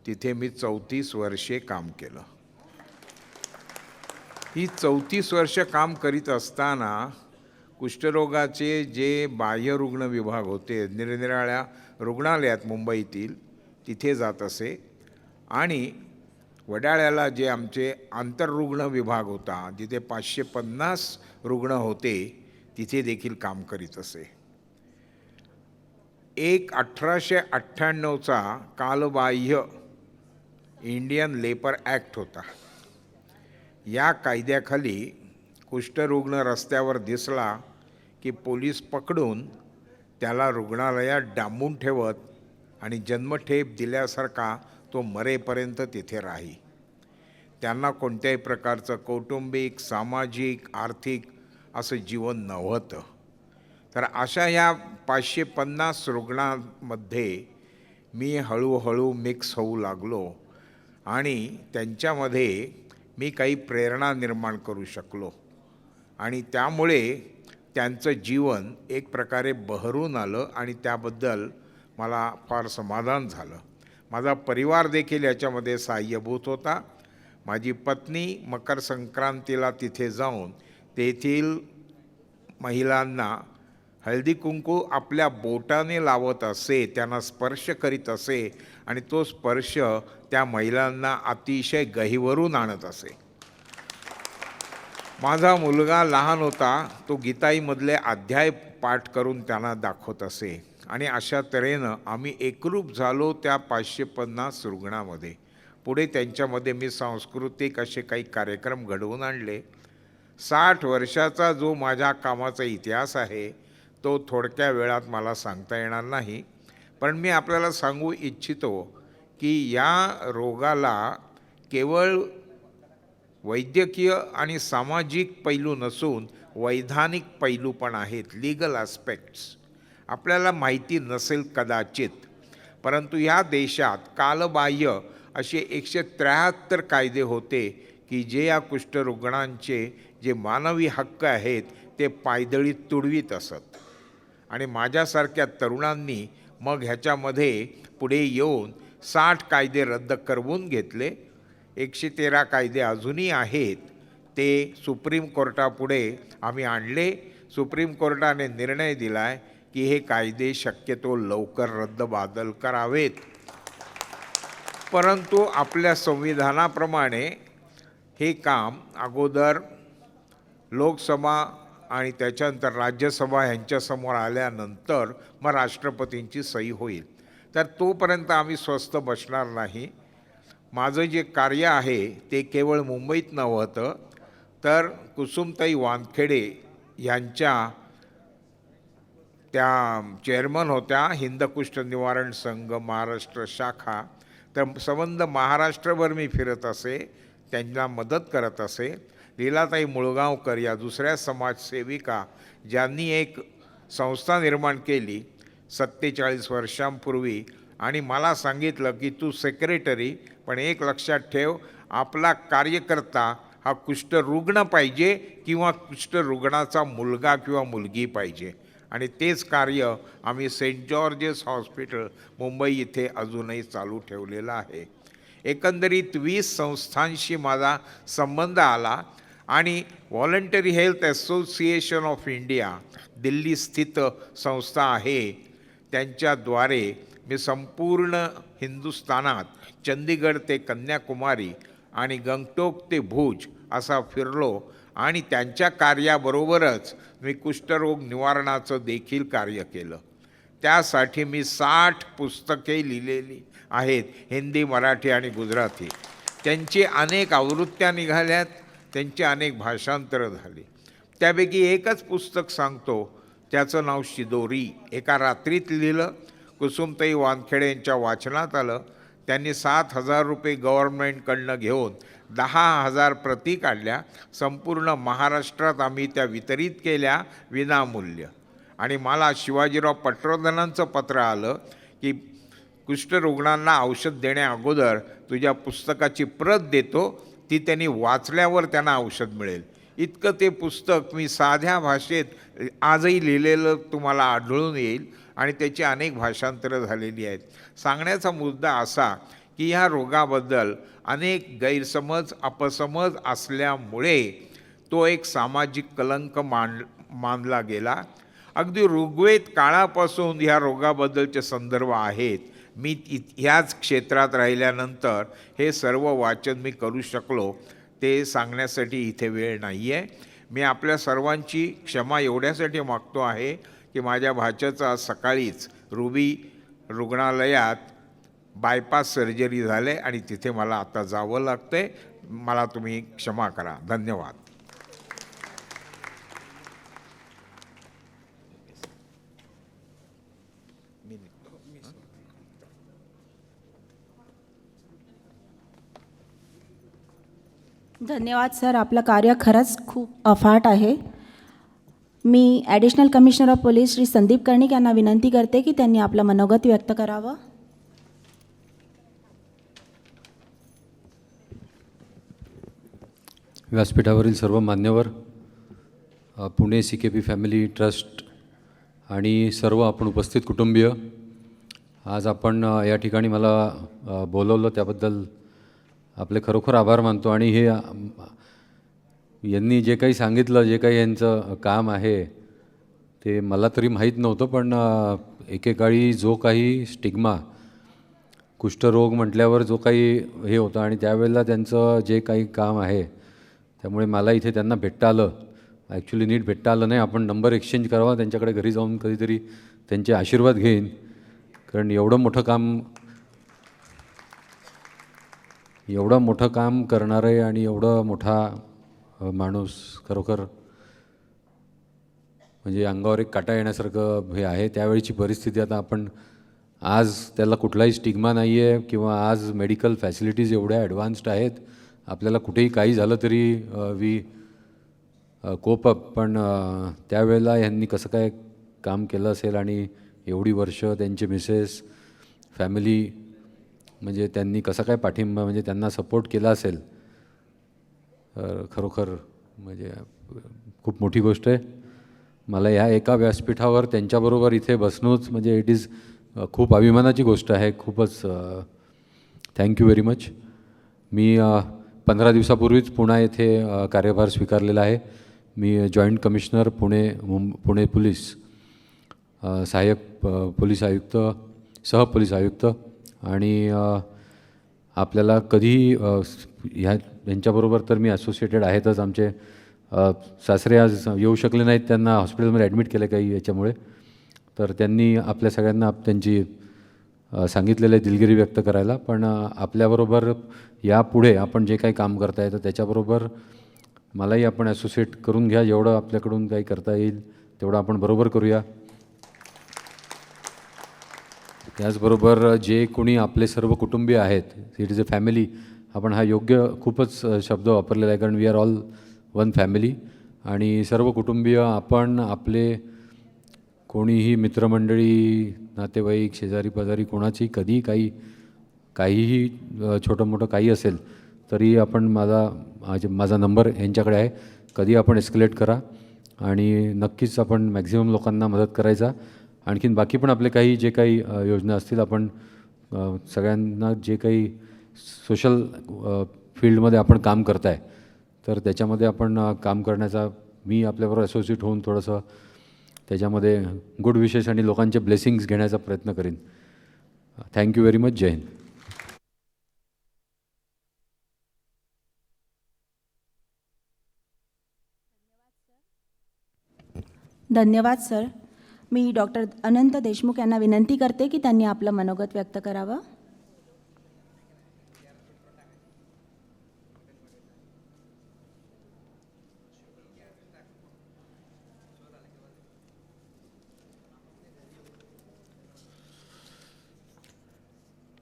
तिथे मी 34 वर्षे काम केलं. ही 34 वर्ष काम करीत असताना कुष्ठरोगाचे जे बाह्य रुग्ण विभाग होते, निरनिराळ्या रुग्णालयात मुंबईतील तिथे जात असे आणि वडाळ्याला जे आमचे आंतररुग्ण विभाग होता, जिथे 550 रुग्ण होते, तिथे देखील काम करीत असे. एक 1898चा कालबाह्य इंडियन लेपर ॲक्ट होता. या कायद्याखाली कुष्ठरुग्ण रस्त्यावर दिसला की पोलीस पकडून त्याला रुग्णालयात डांबून ठेवत आणि जन्मठेप दिल्यासारखा तो मरेपर्यंत तिथे राही. त्यांना कोणत्याही प्रकारचं कौटुंबिक, सामाजिक, आर्थिक असं जीवन नव्हतं. तर अशा ह्या 550 रुग्णांमध्ये मी हळूहळू मिक्स होऊ लागलो आणि त्यांच्यामध्ये मी काही प्रेरणा निर्माण करू शकलो आणि त्यामुळे त्यांचं जीवन एक प्रकारे बहरून आलं आणि त्याबद्दल मला फार समाधान झालं. माझा परिवार देखील याच्यामध्ये सहाय्यभूत होता. माझी पत्नी मकर संक्रांतीला तिथे जाऊन तेथील महिलांना हळदी कुंकू आपल्या बोटाने लावत असे, त्यांना स्पर्श करीत असे आणि तो स्पर्श त्या महिलांना अतिशय गहिवरून आणत असे. माझा मुलगा लहान होता, तो गीताईमधले अध्याय पाठ करून त्यांना दाखवत असे आणि अशा तऱ्हेनं आम्ही एकरूप झालो त्या 550 रुग्णामध्ये. पुढे त्यांच्यामध्ये मी सांस्कृतिक असे काही कार्यक्रम घडवून आणले. 60 वर्षाचा जो माझ्या कामाचा इतिहास आहे तो थोडक्या वेळात मला सांगता येणार नाही, पण मी आपल्याला सांगू इच्छितो की या रोगाला केवळ वैद्यकीय आणि सामाजिक पैलू नसून वैधानिक पैलू पण आहेत, लीगल ॲस्पेक्ट्स. आपल्याला माहिती नसेल कदाचित, परंतु ह्या देशात कालबाह्य असे 173 कायदे होते की जे या कुष्ठरुग्णांचे जे मानवी हक्क आहेत ते पायदळी तुडवीत असत. आणि माझ्यासारख्या तरुणांनी मग ह्याच्यामध्ये पुढे येऊन 60 कायदे रद्द करवून घेतले. 113 कायदे अजूनही आहेत, ते सुप्रीम कोर्टापुढे आम्ही आणले. सुप्रीम कोर्टाने निर्णय दिला आहे की हे कायदे शक्यतो लवकर रद्दबादल करावेत. परंतु आपल्या संविधानाप्रमाणे हे काम अगोदर लोकसभा आणि त्याच्यानंतर राज्यसभा यांच्यासमोर आल्यानंतर मग राष्ट्रपतींची सही होईल. तर तोपर्यंत आम्ही स्वस्थ बसणार नाही. माझं जे कार्य आहे ते केवळ मुंबईत नव्हतं, तर कुसुमताई वानखेडे यांच्या त्या चेअरमन होत्या हिंद कुष्ठ निवारण संघ महाराष्ट्र शाखा. तर संबंध महाराष्ट्रभर मी फिरत असे, त्यांना मदत करत असे. लीलाताई मुळगावकर या दुसऱ्या समाजसेविका ज्यांनी एक संस्था निर्माण केली 47 वर्षांपूर्वी आणि मला सांगितलं की तू सेक्रेटरी, पण एक लक्षात ठेव, आपला कार्यकर्ता हा कुष्ठरुग्ण पाहिजे किंवा कुष्ठरुग्णाचा मुलगा किंवा मुलगी पाहिजे. आणि तेच कार्य आम्ही सेंट जॉर्जेस हॉस्पिटल मुंबई इथे अजूनही चालू ठेवलेलं आहे. एकंदरीत 20 संस्थांशी माझा संबंध आला आणि voluntary health association of India Delhi स्थित संस्था आहे, त्यांच्याद्वारे मी संपूर्ण हिंदुस्थानात चंदीगड ते कन्याकुमारी आणि गंगटोक ते भुज असा फिरलो आणि त्यांच्या कार्याबरोबरच मी कुष्ठरोग निवारणाचं देखील कार्य केलं. त्यासाठी मी 60 पुस्तके लिहिलेली आहेत, हिंदी, मराठी आणि गुजराती. त्यांची अनेक आवृत्त्या निघाल्यात, त्यांची अनेक भाषांतरं झाली. त्यापैकी एकच पुस्तक सांगतो, त्याचं नाव शिदोरी. एका रात्रीत लिहिलं, कुसुमताई वानखेडे यांच्या वाचनात आलं. त्यांनी 7,000 रुपये गव्हर्नमेंटकडनं घेऊन 10,000 प्रती काढल्या. संपूर्ण महाराष्ट्रात आम्ही त्या वितरित केल्या विनामूल्य. आणि मला शिवाजीराव पटवर्धनांचं पत्र आलं की कुष्ठरुग्णांना औषध देण्या अगोदर तुझ्या पुस्तकाची प्रत देतो, ती त्यांनी वाचल्यावर त्यांना औषध मिळेल. इतकं ते पुस्तक मी साध्या भाषेत आजही लिहिलेलं तुम्हाला आढळून येईल आणि त्याची अनेक भाषांतरं झालेली आहेत. सांगण्याचा मुद्दा असा की ह्या रोगाबद्दल अनेक गैरसमज अपसमज असल्यामुळे तो एक सामाजिक कलंक मानला गेला. अगदी ऋग्वेद काळापासून ह्या रोगाबद्दलचे संदर्भ आहेत. मी ह्याच क्षेत्रात राहिल्यानंतर हे सर्व वाचन मी करू शकलो, ते सांगण्यासाठी इथे वेळ नाही आहे. मी आपल्या सर्वांची क्षमा एवढ्यासाठी मागतो आहे की माझ्या भाच्याचं आज सकाळीच रुबी रुग्णालयात बायपास सर्जरी झाले आणि तिथे मला आता जावं लागतंय. मला तुम्ही क्षमा करा. धन्यवाद. धन्यवाद सर, आपलं कार्य खरंच खूप अफाट आहे. मी additional commissioner of police Shri Sandeep Karnik यांना विनंती करते की त्यांनी आपलं मनोगत व्यक्त करावं. व्यासपीठावरील सर्व मान्यवर, पुणे CKP फॅमिली ट्रस्ट आणि सर्व आपण उपस्थित कुटुंबीय, आज आपण या ठिकाणी मला बोलवलं त्याबद्दल आपले खरोखर आभार मानतो. आणि हे यांनी जे काही सांगितलं, जे काही यांचं काम आहे ते मला तरी माहीत नव्हतं, पण एकेकाळी जो काही स्टिग्मा, कुष्ठरोग म्हटल्यावर जो काही हे होतं आणि त्यावेळेला त्यांचं जे काही काम आहे, त्यामुळे मला इथे त्यांना भेटता आलं. ॲक्च्युली नीट भेटता आलं नाही, आपण नंबर एक्सचेंज करावा, त्यांच्याकडे घरी जाऊन कधीतरी त्यांचे आशीर्वाद घेईन, कारण एवढं मोठं काम करणारे आणि एवढा मोठा माणूस खरोखर म्हणजे अंगावर एक काटा येण्यासारखं हे आहे. त्यावेळीची परिस्थिती, आता आपण आज त्याला कुठलाही स्टिग्मा नाही आहे किंवा आज मेडिकल फॅसिलिटीज एवढ्या ॲडव्हान्स्ड आहेत, आपल्याला कुठेही काही झालं तरी वी कोप अप. पण त्यावेळेला यांनी कसं काय काम केलं असेल आणि एवढी वर्ष त्यांचे मिसेस, फॅमिली, म्हणजे त्यांनी कसं काय पाठिंबा, म्हणजे त्यांना सपोर्ट केला असेल, खरोखर म्हणजे खूप मोठी गोष्ट आहे. मला ह्या एका व्यासपीठावर त्यांच्याबरोबर इथे बसणंच म्हणजे इट इज खूप अभिमानाची गोष्ट आहे. खूपच थँक्यू व्हेरी मच. मी 15 दिवसापूर्वीच पुणे येथे कार्यभार स्वीकारलेला आहे. मी जॉईंट कमिशनर पुणे पोलीस, सहाय्यक पोलीस आयुक्त, सहपोलीस आयुक्त. आणि आपल्याला कधीही यांच्याबरोबर तर मी असोसिएटेड आहेतच. आमचे सासरे आज येऊ शकले नाहीत, त्यांना हॉस्पिटलमध्ये ॲडमिट केलं काही याच्यामुळे, तर त्यांनी आपल्या सगळ्यांना त्यांची सांगितलेलं दिलगिरी व्यक्त करायला. पण आपल्याबरोबर यापुढे आपण जे काही काम करता येतं त्याच्याबरोबर मलाही आपण ॲसोसिएट करून घ्या. जेवढं आपल्याकडून काही करता येईल तेवढं आपण बरोबर करूया. त्याचबरोबर जे कोणी आपले सर्व कुटुंबीय आहेत, इट इज अ फॅमिली, आपण हा योग्य खूपच शब्द वापरलेला आहे, कारण we are all one family. आणि सर्व कुटुंबीय आपण आपले कोणीही मित्रमंडळी, नातेवाईक, शेजारी पाजारी, कोणाची कधी काहीही छोटं मोठं काही असेल तरी आपण माझा नंबर यांच्याकडे आहे, कधी आपण एस्केलेट करा आणि नक्कीच आपण मॅक्झिमम लोकांना मदत करायचा. आणखीन बाकी पण आपले काही जे काही योजना असतील, आपण सगळ्यांना जे काही सोशल फील्डमध्ये आपण काम करताय तर त्याच्यामध्ये आपण काम करण्याचा, मी आपल्याबरोबर असोसिएट होऊन थोडंसं त्याच्यामध्ये गुड विशेस आणि लोकांचे ब्लेसिंग्स घेण्याचा प्रयत्न करीन. Thank you very much. Jai Hind. धन्यवाद सर. मी डॉक्टर अनंत देशमुख यांना विनंती करते की त्यांनी आपलं मनोगत व्यक्त करावं.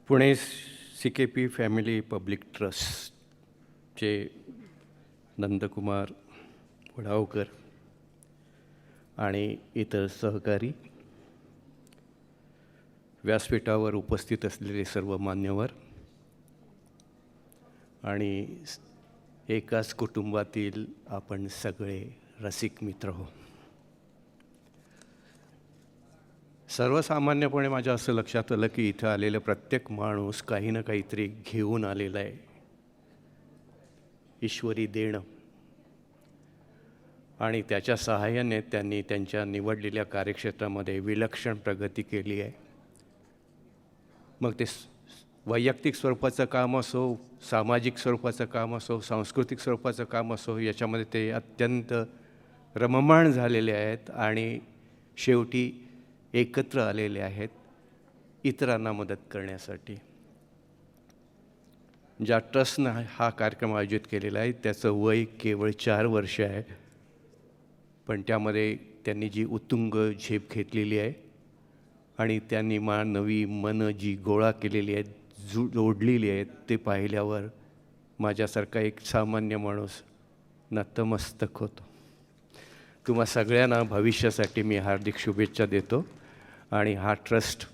पुणे CKP फॅमिली पब्लिक ट्रस्टचे नंदकुमार वडावकर आणि इतर सहकारी, व्यासपीठावर उपस्थित असलेले सर्व मान्यवर आणि एकाच कुटुंबातील आपण सगळे रसिक मित्र हो. सर्वसामान्यपणे माझ्या असं लक्षात आलं की इथं आलेला प्रत्येक माणूस काही ना काहीतरी घेऊन आलेला आहे, ईश्वरी देणं, आणि त्याच्या सहाय्याने त्यांनी त्यांच्या निवडलेल्या कार्यक्षेत्रामध्ये विलक्षण प्रगती केली आहे. मग ते वैयक्तिक स्वरूपाचं काम असो, सामाजिक स्वरूपाचं काम असो, सांस्कृतिक स्वरूपाचं काम असो, याच्यामध्ये ते अत्यंत रममाण झालेले आहेत आणि शेवटी एकत्र आलेले आहेत इतरांना मदत करण्यासाठी. ज्या ट्रस्टनं हा कार्यक्रम आयोजित केलेला आहे त्याचं वय केवळ 4 वर्ष आहे, पण त्यामध्ये त्यांनी जी उत्तुंग झेप घेतलेली आहे आणि त्यांनी नवी मनं जी गोळा केलेली आहेत, जोडलेली आहेत, ते पाहिल्यावर माझ्यासारखा एक सामान्य माणूस नतमस्तक होतो. तुम्हा सगळ्यांना भविष्यासाठी मी हार्दिक शुभेच्छा देतो आणि हा ट्रस्ट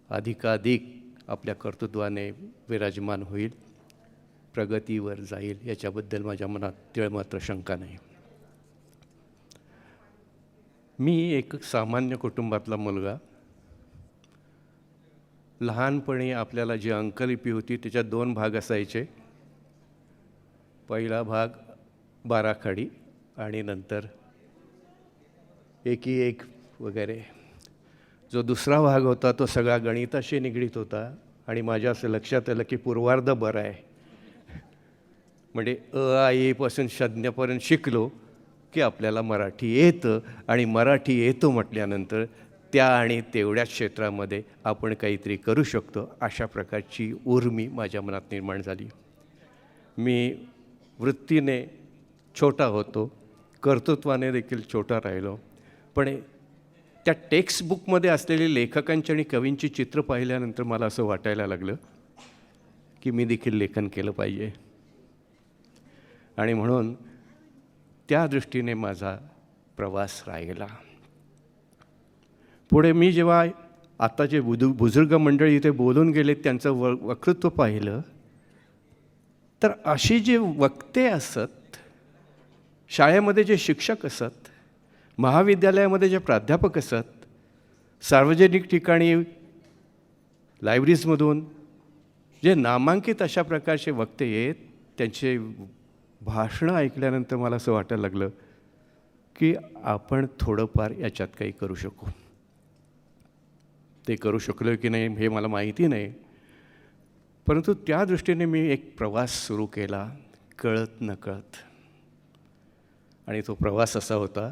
अधिकाधिक आपल्या कर्तृत्वाने विराजमान होईल, प्रगतीवर जाईल, याच्याबद्दल माझ्या मनात तिळमात्र शंका नाही. मी एक सामान्य कुटुंबातला मुलगा. लहानपणी आपल्याला जी अंकलिपी होती त्याच्यात 2 भाग असायचे. पहिला भाग बाराखडी आणि नंतर एकी एक वगैरे. जो दुसरा भाग होता तो सगळा गणिताशी निगडीत होता आणि माझ्या असं लक्षात आलं की पूर्वार्ध बरं आहे. म्हणजे आ येईपासून शज्ञापर्यंत शिकलो की आपल्याला मराठी येतं आणि मराठी येतो म्हटल्यानंतर त्या आणि तेवढ्याच क्षेत्रामध्ये आपण काहीतरी करू शकतो अशा प्रकारची उर्मी माझ्या मनात निर्माण झाली. मी वृत्तीने छोटा होतो, कर्तृत्वाने देखील छोटा राहिलो, पण त्या टेक्स्टबुकमध्ये असलेली लेखकांची आणि कवींची चित्र पाहिल्यानंतर मला असं वाटायला लागलं की मी देखील लेखन केलं पाहिजे. आणि म्हणून त्या दृष्टीने माझा प्रवास राहिला. पुढे मी जेव्हा आता जे बुजुर्ग मंडळी इथे बोलून गेले त्यांचं वक्तृत्व पाहिलं तर अशी जे वक्ते असत, शाळेमध्ये जे शिक्षक असत, महाविद्यालयामध्ये जे प्राध्यापक असत, सार्वजनिक ठिकाणी लायब्ररीजमधून जे नामांकित अशा प्रकारचे वक्ते आहेत, त्यांचे भाषणं ऐकल्यानंतर मला असं वाटायला लागलं की आपण थोडंफार याच्यात काही करू शकू. ते करू शकलो की नाही हे मला माहिती नाही, परंतु त्या दृष्टीने मी एक प्रवास सुरू केला कळत नकळत. आणि तो प्रवास असा होता,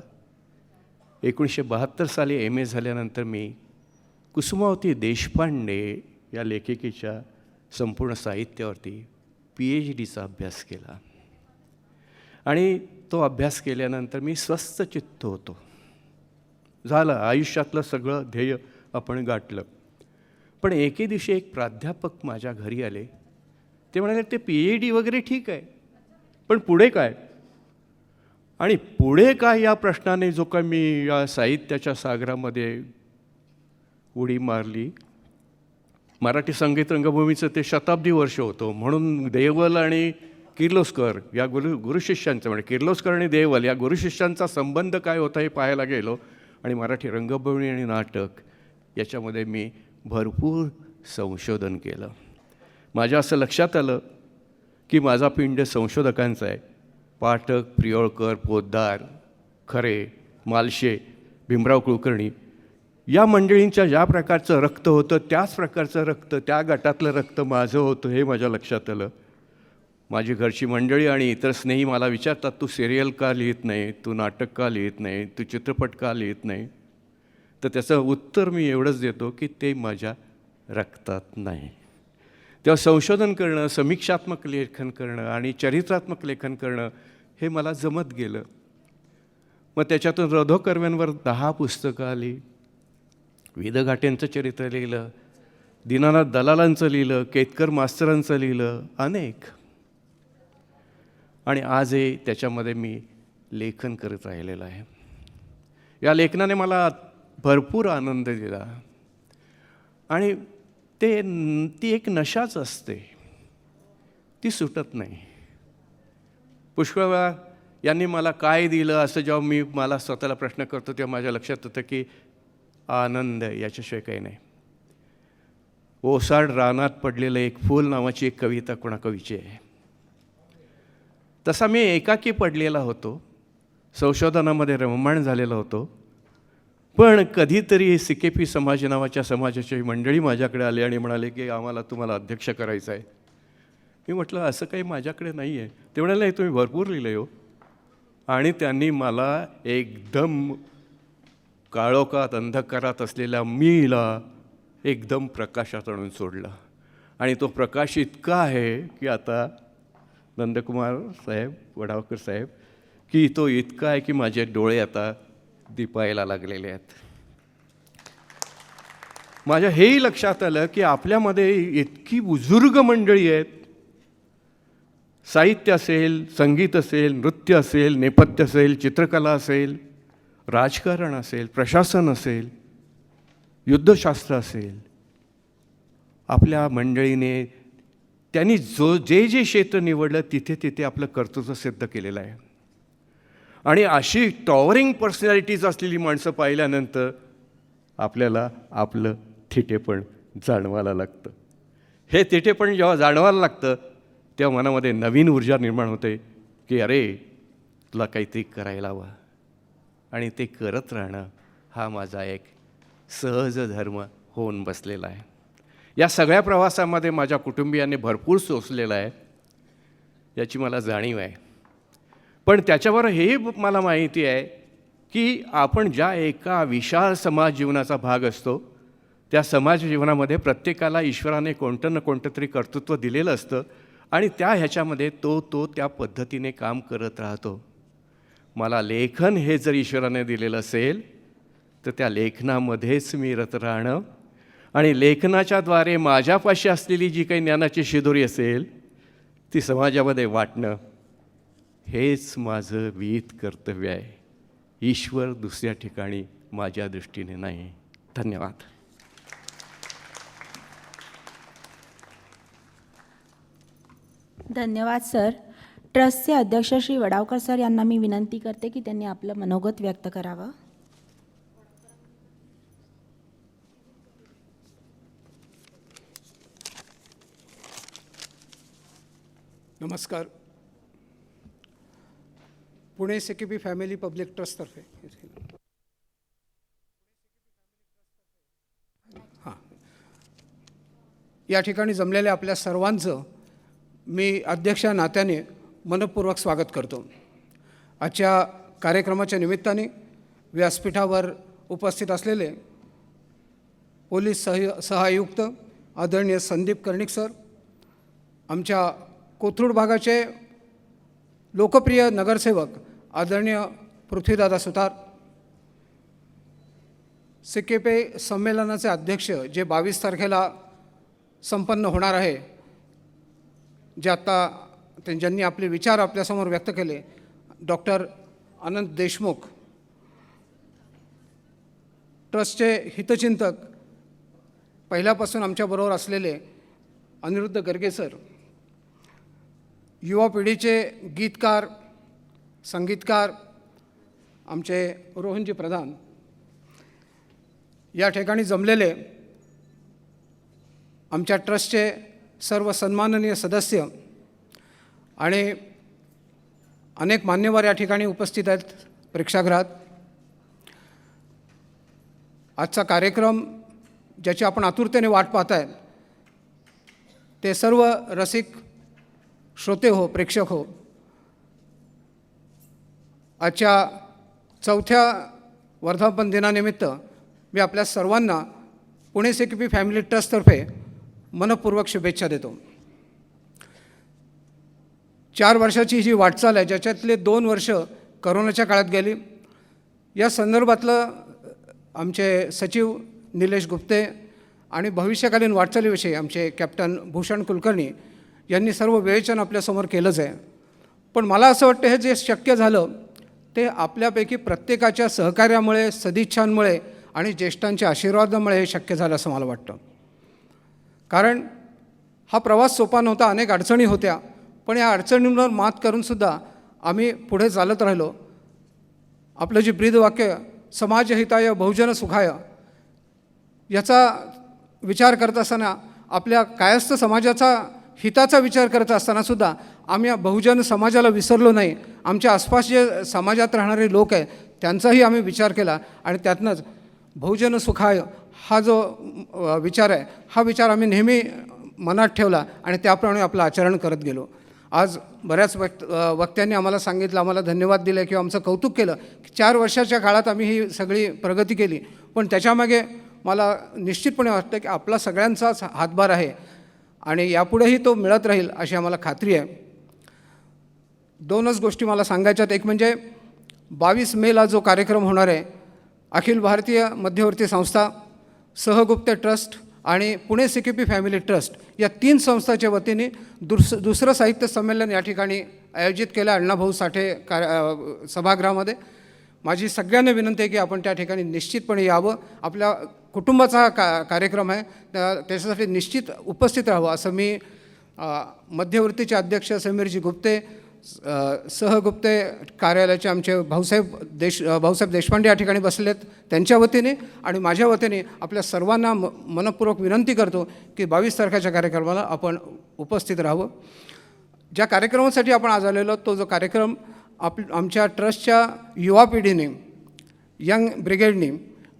1972 साली MA झाल्यानंतर मी कुसुमावती देशपांडे या लेखिकेच्या संपूर्ण साहित्यावरती PhDचा अभ्यास केला. आणि तो अभ्यास केल्यानंतर मी स्वस्थचित्त होतो. झालं, आयुष्यातलं सगळं ध्येय आपण गाठलं. पण एके दिवशी एक प्राध्यापक माझ्या घरी आले. ते म्हणाले ते PhD वगैरे ठीक आहे, पण पुढे काय? आणि पुढे काय या प्रश्नाने जो काय मी या साहित्याच्या सागरामध्ये उडी मारली. मराठी संगीत रंगभूमीचं ते शताब्दी वर्ष होतं म्हणून देवल आणि किर्लोस्कर या गुरुशिष्यांचं, म्हणजे किर्लोस्कर आणि देवल या गुरुशिष्यांचा संबंध काय होता हे पाहायला गेलो. आणि मराठी रंगभूमी आणि नाटक याच्यामध्ये मी भरपूर संशोधन केलं. माझ्या असं लक्षात आलं की माझा पिंड संशोधकांचा आहे. पाठक, प्रियोळकर, पोद्दार, खरे, मालशे, भीमराव कुलकर्णी या मंडळींच्या ज्या प्रकारचं रक्त होतं त्याच प्रकारचं रक्त, त्या गटातलं रक्त माझं होतं हे माझ्या लक्षात आलं. माझी घरची मंडळी आणि इतर स्नेही मला विचारतात, तू सिरियल का लिहित नाही, तू नाटक का लिहित नाही, तू चित्रपट का लिहित नाही? तर त्याचं उत्तर मी एवढंच देतो की ते माझ्या रक्तात नाही. तेव्हा संशोधन करणं, समीक्षात्मक लेखन करणं आणि चरित्रात्मक लेखन करणं हे मला जमत गेलं. मग त्याच्यातून रधो कर्व्यांवर 10 पुस्तकं आली. विद घाटेंचं चरित्र लिहिलं, दीनानाथ दलालांचं लिहिलं, केतकर मास्तरांचं लिहिलं, अनेक. आणि आजही त्याच्यामध्ये मी लेखन करत राहिलेलं आहे. या लेखनाने मला भरपूर आनंद दिला. आणि ती एक नशाच असते, ती सुटत नाही. पुष्कळ वेळा यांनी मला काय दिलं असं जेव्हा मी मला स्वतःला प्रश्न करतो तेव्हा माझ्या लक्षात होतं की आनंद याच्याशिवाय काही नाही. ओसाड रानात पडलेलं एक फूल नावाची एक कविता कोणा कवीची आहे. तसा मी एकाकी पडलेला होतो, संशोधनामध्ये रममाण झालेला होतो. पण कधीतरी CKP समाज नावाच्या समाजाची मंडळी माझ्याकडे आली आणि म्हणाले की आम्हाला तुम्हाला अध्यक्ष करायचं आहे. मी म्हटलं असं काही माझ्याकडे नाही आहे. ते म्हणाले नाही तुम्ही भरपूर लिहिलं हो. आणि त्यांनी मला एकदम काळोखात अंधकारात असलेल्या मीला एकदम प्रकाशात आणून सोडलं. आणि तो प्रकाश इतका आहे की आता नंदकुमार साहेब, वडावकर साहेब, की तो इतका आहे की माझे डोळे आता दिपायला लागलेले आहेत. माझ्या हेही लक्षात आलं की आपल्यामध्ये इतकी बुजुर्ग मंडळी आहेत, साहित्य असेल, संगीत असेल, नृत्य असेल, नेपथ्य असेल, चित्रकला असेल, राजकारण असेल, प्रशासन असेल, युद्धशास्त्र असेल, आपल्या मंडळीने त्यांनी जे क्षेत्र निवडलं तिथे तिथे आपलं कर्तृत्व सिद्ध केलेलं आहे. आणि अशी टॉवरिंग पर्सनॅलिटीज असलेली माणसं पाहिल्यानंतर आपल्याला आपलं थिटेपण जाणवायला लागतं. हे थिटेपण जेव्हा जाणवायला लागतं तेव्हा मनामध्ये नवीन ऊर्जा निर्माण होते की अरे तुला काहीतरी करायला हवं आणि ते करत राहणं हा माझा एक सहज धर्म होऊन बसलेला आहे. या सगळ्या प्रवासामध्ये माझ्या कुटुंबियांनी भरपूर सोसलेलं आहे याची मला जाणीव आहे. पण त्याच्यावर हे मला माहिती आहे की आपण ज्या एका विशाल समाज जीवनाचा भाग असतो त्या समाज जीवनामध्ये प्रत्येकाला ईश्वराने कोणतं ना कोणतं तरी कर्तृत्व दिलेलं असतं आणि ह्याच्यामध्ये तो त्या पद्धतीने काम करत राहतो. मला लेखन हे जर ईश्वराने दिलेलं असेल तर त्या लेखनामध्येच मी रत राहणं आणि लेखनाच्याद्वारे माझ्यापाशी असलेली जी काही ज्ञानाची शिदोरी असेल ती समाजामध्ये वाटणं हेच माझं विहित कर्तव्य आहे. ईश्वर दुसऱ्या ठिकाणी माझ्या दृष्टीने नाही. धन्यवाद. धन्यवाद सर. ट्रस्टचे अध्यक्ष श्री वडावकर सर यांना मी विनंती करते की त्यांनी आपलं मनोगत व्यक्त करावं. नमस्कार. पुणे सिकिपी फॅमिली पब्लिक ट्रस्टतर्फे हां या ठिकाणी जमलेल्या आपल्या सर्वांचं मी अध्यक्ष नात्याने मनपूर्वक स्वागत करतो. आजच्या कार्यक्रमाच्या निमित्ताने व्यासपीठावर उपस्थित असलेले पोलीस सहआयुक्त आदरणीय संदीप कर्णिक सर, आमच्या कोथरूड भागाचे लोकप्रिय नगरसेवक आदरणीय पृथ्वीदादा सुतार, सिकेपे संमेलनाचे अध्यक्ष जे 22 तारखेला संपन्न होणार आहे, ज्यांनी आपले विचार आपल्यासमोर व्यक्त केले, डॉक्टर अनंत देशमुख, ट्रस्टचे हितचिंतक पहिल्यापासून आमच्याबरोबर असलेले अनिरुद्ध गर्गे सर, युवा पिढीचे गीतकार संगीतकार आमचे रोहनजी प्रधान, या ठिकाणी जमलेले आमच्या ट्रस्टचे सर्व सन्माननीय सदस्य आणि अनेक मान्यवर या ठिकाणी उपस्थित आहेत प्रेक्षागृहात. आजचा कार्यक्रम ज्याची आपण आतुरतेने वाट पाहत आहे ते सर्व रसिक श्रोते हो, प्रेक्षक हो, आजच्या 4थ्या वर्धापन दिनानिमित्त मी आपल्या सर्वांना पुणे सिकिपी फॅमिली ट्रस्टतर्फे मनपूर्वक शुभेच्छा देतो. 4 वर्षाची जी वाटचाल आहे, ज्याच्यातले 2 वर्ष करोनाच्या काळात गेली, या संदर्भातलं आमचे सचिव निलेश गुप्ते आणि भविष्यकालीन वाटचालीविषयी आमचे कॅप्टन भूषण कुलकर्णी यांनी सर्व विवेचन आपल्यासमोर केलंच आहे. पण मला असं वाटतं हे जे शक्य झालं ते आपल्यापैकी प्रत्येकाच्या सहकार्यामुळे, सदिच्छांमुळे आणि ज्येष्ठांच्या आशीर्वादामुळे हे शक्य झालं असं मला वाटतं. कारण हा प्रवास सोपा नव्हता, अनेक अडचणी होत्या, पण या अडचणींवर मात करूनसुद्धा आम्ही पुढे चालत राहिलो. आपलं जे ब्रीदवाक्य समाजहिताय बहुजन सुखाय याचा विचार करत असताना, आपल्या कायस्थ समाजाचा हिताचा विचार करत असतानासुद्धा आम्ही या बहुजन समाजाला विसरलो नाही. आमच्या आसपास जे समाजात राहणारे लोक आहेत त्यांचाही आम्ही विचार केला आणि त्यातनंच बहुजन सुखाय हा जो विचार आहे हा विचार आम्ही नेहमी मनात ठेवला आणि त्याप्रमाणे आपलं आचरण करत गेलो. आज बऱ्याच वक्त्यांनी आम्हाला सांगितलं, आम्हाला धन्यवाद दिले किंवा आमचं कौतुक केलं की 4 वर्षाच्या काळात आम्ही ही सगळी प्रगती केली. पण त्याच्यामागे मला निश्चितपणे वाटतं की आपला सगळ्यांचाच हातभार आहे आणि यापुढेही तो मिळत राहील अशी आम्हाला खात्री आहे. 2च गोष्टी मला सांगायच्यात. एक म्हणजे 22 मेला जो कार्यक्रम होणार आहे, अखिल भारतीय मध्यवर्ती संस्था, सहगुप्ते ट्रस्ट आणि पुणे CKP फॅमिली ट्रस्ट या 3 संस्थाच्या वतीने दुसरं साहित्य संमेलन या ठिकाणी आयोजित केलं अण्णाभाऊ साठे सभागृहामध्ये. माझी सगळ्यांना विनंती आहे की आपण त्या ठिकाणी निश्चितपणे यावं. आपल्या कुटुंबाचा हा कार्यक्रम आहे, त्याच्यासाठी निश्चित उपस्थित राहावं असं मी मध्यवर्तीचे अध्यक्ष समीरजी गुप्ते, सहगुप्ते कार्यालयाचे आमचे भाऊसाहेब देशपांडे या ठिकाणी बसलेत, त्यांच्या वतीने आणि माझ्या वतीने आपल्या सर्वांना मनपूर्वक विनंती करतो की 22 तारखेच्या कार्यक्रमाला आपण उपस्थित राहावं. ज्या कार्यक्रमासाठी आपण आज आलेलो तो जो कार्यक्रम आमच्या ट्रस्टच्या युवा पिढीने, यंग ब्रिगेडने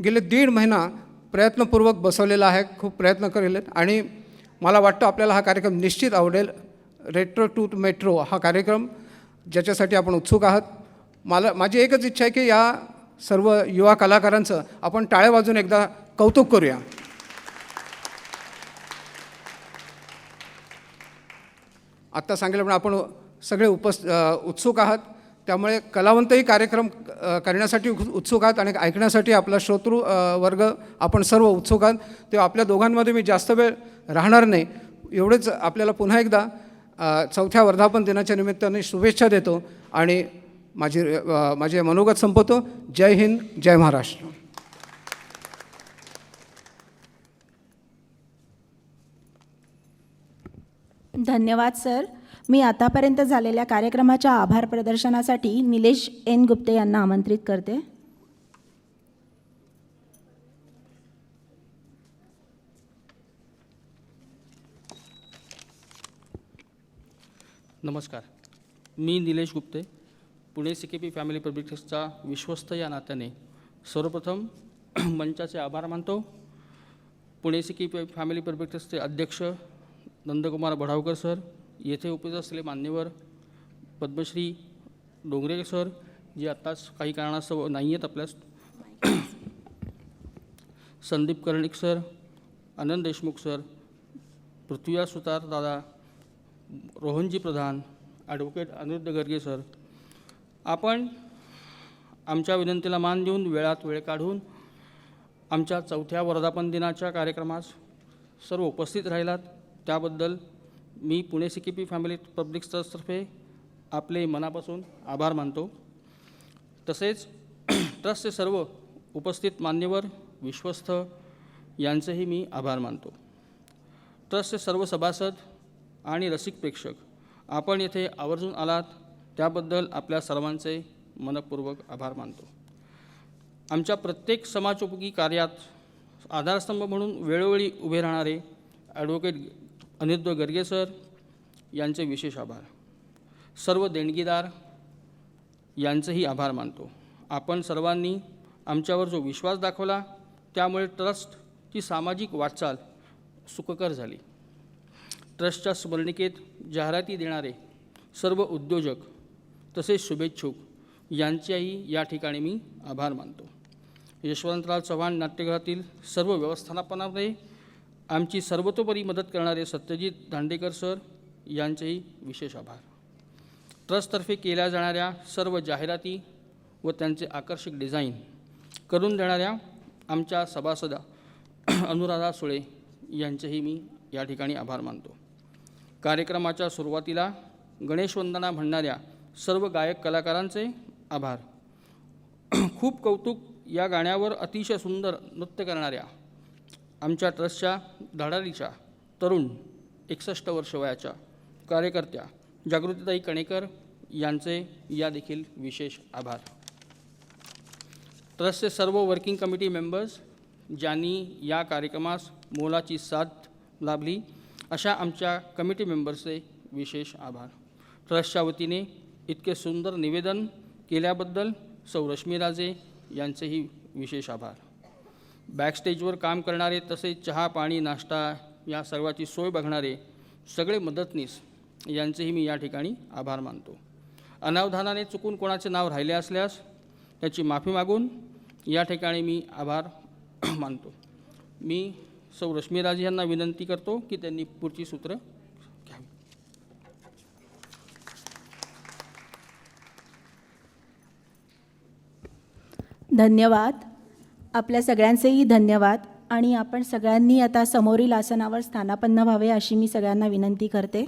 गेले 1.5 महिना प्रयत्नपूर्वक बसवलेला आहे. खूप प्रयत्न केलेत आणि मला वाटतं आपल्याला हा कार्यक्रम निश्चित आवडेल. रेट्रो टू मेट्रो हा कार्यक्रम ज्याच्यासाठी आपण उत्सुक आहात. माझी एकच इच्छा आहे की या सर्व युवा कलाकारांचं आपण टाळ्या वाजवून एकदा कौतुक करूया. आत्ता सांगितल्याप्रमाणे आपण सगळे उत्सुक आहात, त्यामुळे कलावंतही कार्यक्रम करण्यासाठी उत्सुक आहात आणि ऐकण्यासाठी आपला श्रोतृ वर्ग आपण सर्व उत्सुक आहात. तेव्हा आपल्या दोघांमध्ये मी जास्त वेळ राहणार नाही. एवढेच आपल्याला पुन्हा एकदा 4थ्या वर्धापन दिनाच्या निमित्ताने शुभेच्छा देतो आणि माझे मनोगत संपवतो. जय हिंद, जय महाराष्ट्र. धन्यवाद सर. मी आतापर्यंत झालेल्या कार्यक्रमाच्या आभार प्रदर्शनासाठी निलेश एन गुप्ते यांना आमंत्रित करते. नमस्कार, मी Nilesh Gupte, Pune CKP family public ट्रस्टचा विश्वस्त या नात्याने सर्वप्रथम मंचाचे आभार मानतो. पुणे CKP फॅमिली पब्लिक ट्रस्टचे अध्यक्ष नंदकुमार बढावकर सर, येथे उपस्थित असलेले मान्यवर पद्मश्री डोंगरे सर, जे आत्ताच काही कारणास्तव नाही आहेत आपल्यास, संदीप कर्णिक सर, आनंद देशमुख सर, पृथ्वीराज सुतार दादा, रोहनजी प्रधान, ॲडव्होकेट अनिरुद्ध गर्गे सर, आपण आमच्या विनंतीला मान देऊन वेळात वेळ काढून आमच्या 4थ्या वर्धापन दिनाच्या कार्यक्रमास सर्व उपस्थित राहिलात, त्याबद्दल मी पुणे CKP फॅमिली पब्लिक ट्रस्टतर्फे आपले मनापासून आभार मानतो. तसेच ट्रस्टचे सर्व उपस्थित मान्यवर, विश्वस्त यांचेही मी आभार मानतो. ट्रस्टचे सर्व सभासद आणि रसिक प्रेक्षक, आपण येथे आवर्जून आलात त्याबद्दल आपल्या सर्वांचे मनपूर्वक आभार मानतो. आमच्या प्रत्येक समाजोपयोगी कार्यात आधारस्तंभ म्हणून वेळोवेळी उभे राहणारे ॲडव्होकेट अनिरुद्ध गर्गे सर यांचे विशेष आभार. सर्व देणगीदार यांचेही आभार मानतो. आपण सर्वांनी आमच्यावर जो विश्वास दाखवला त्यामुळे ट्रस्टची सामाजिक वाटचाल सुखकर झाली. ट्रस्टच्या स्मरणिकेत जाहिराती देणारे सर्व उद्योजक तसेच शुभेच्छुक यांचेही या ठिकाणी मी आभार मानतो. यशवंतराव चव्हाण नाट्यगृहातील सर्व व्यवस्थापनामध्ये आमची सर्वतोपरी मदत करणारे सत्यजित दांडेकर सर यांचेही विशेष आभार. ट्रस्टतर्फे केल्या जाणाऱ्या सर्व जाहिराती व त्यांचे आकर्षक डिझाईन करून देणाऱ्या आमच्या सभासदा अनुराधा सुळे यांचेही मी या ठिकाणी आभार मानतो. कार्यक्रमाच्या सुरुवातीला गणेशवंदना म्हणणाऱ्या सर्व गायक कलाकारांचे आभार. खूप कौतुक या गाण्यावर अतिशय सुंदर नृत्य करणाऱ्या आमच्या ट्रस्टच्या धडाडीच्या तरुण 61 वर्ष वयाच्या कार्यकर्त्या जागृतीताई कणेकर यांचे या देखील विशेष आभार. ट्रस्टचे सर्व वर्किंग कमिटी मेंबर्स ज्यांनी या कार्यक्रमास मोलाची साथ लाभली अशा आमच्या कमिटी मेंबर्सचे विशेष आभार. ट्रस्टच्या वतीने इतके सुंदर निवेदन केल्याबद्दल सौ रश्मी राजे यांचेही विशेष आभार. बॅकस्टेजवर काम करणारे तसेच चहा पाणी नाश्ता या सर्वाची सोय बघणारे सगळे मदतनीस यांचेही मी या ठिकाणी आभार मानतो. अनावधानाने चुकून कोणाचे नाव राहिले असल्यास त्याची माफी मागून या ठिकाणी मी आभार मानतो. मी सौ रश्मी राजे यांना विनंती करतो की त्यांनी पुढची सूत्र घ्यावी. धन्यवाद. आपल्या सगळ्यांचेही धन्यवाद. आणि आपण सगळ्यांनी आता समोरील आसनावर स्थानापन्न व्हावे अशी मी सगळ्यांना विनंती करते.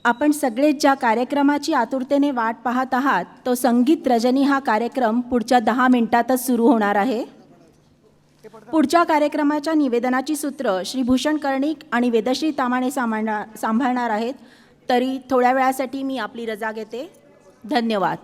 आपण सगळे ज्या कार्यक्रमाची आतुरतेने वाट पाहत आहात तो संगीत रजनी हा कार्यक्रम पुढच्या 10 मिनिटातच सुरू होणार आहे. पुढच्या कार्यक्रमाच्या निवेदनाची सूत्र श्री भूषण कर्णिक आणि वेदश्री तामाणे सांभाळणार आहेत. तरी थोड्या वेळासाठी मी आपली रजा घेते. धन्यवाद.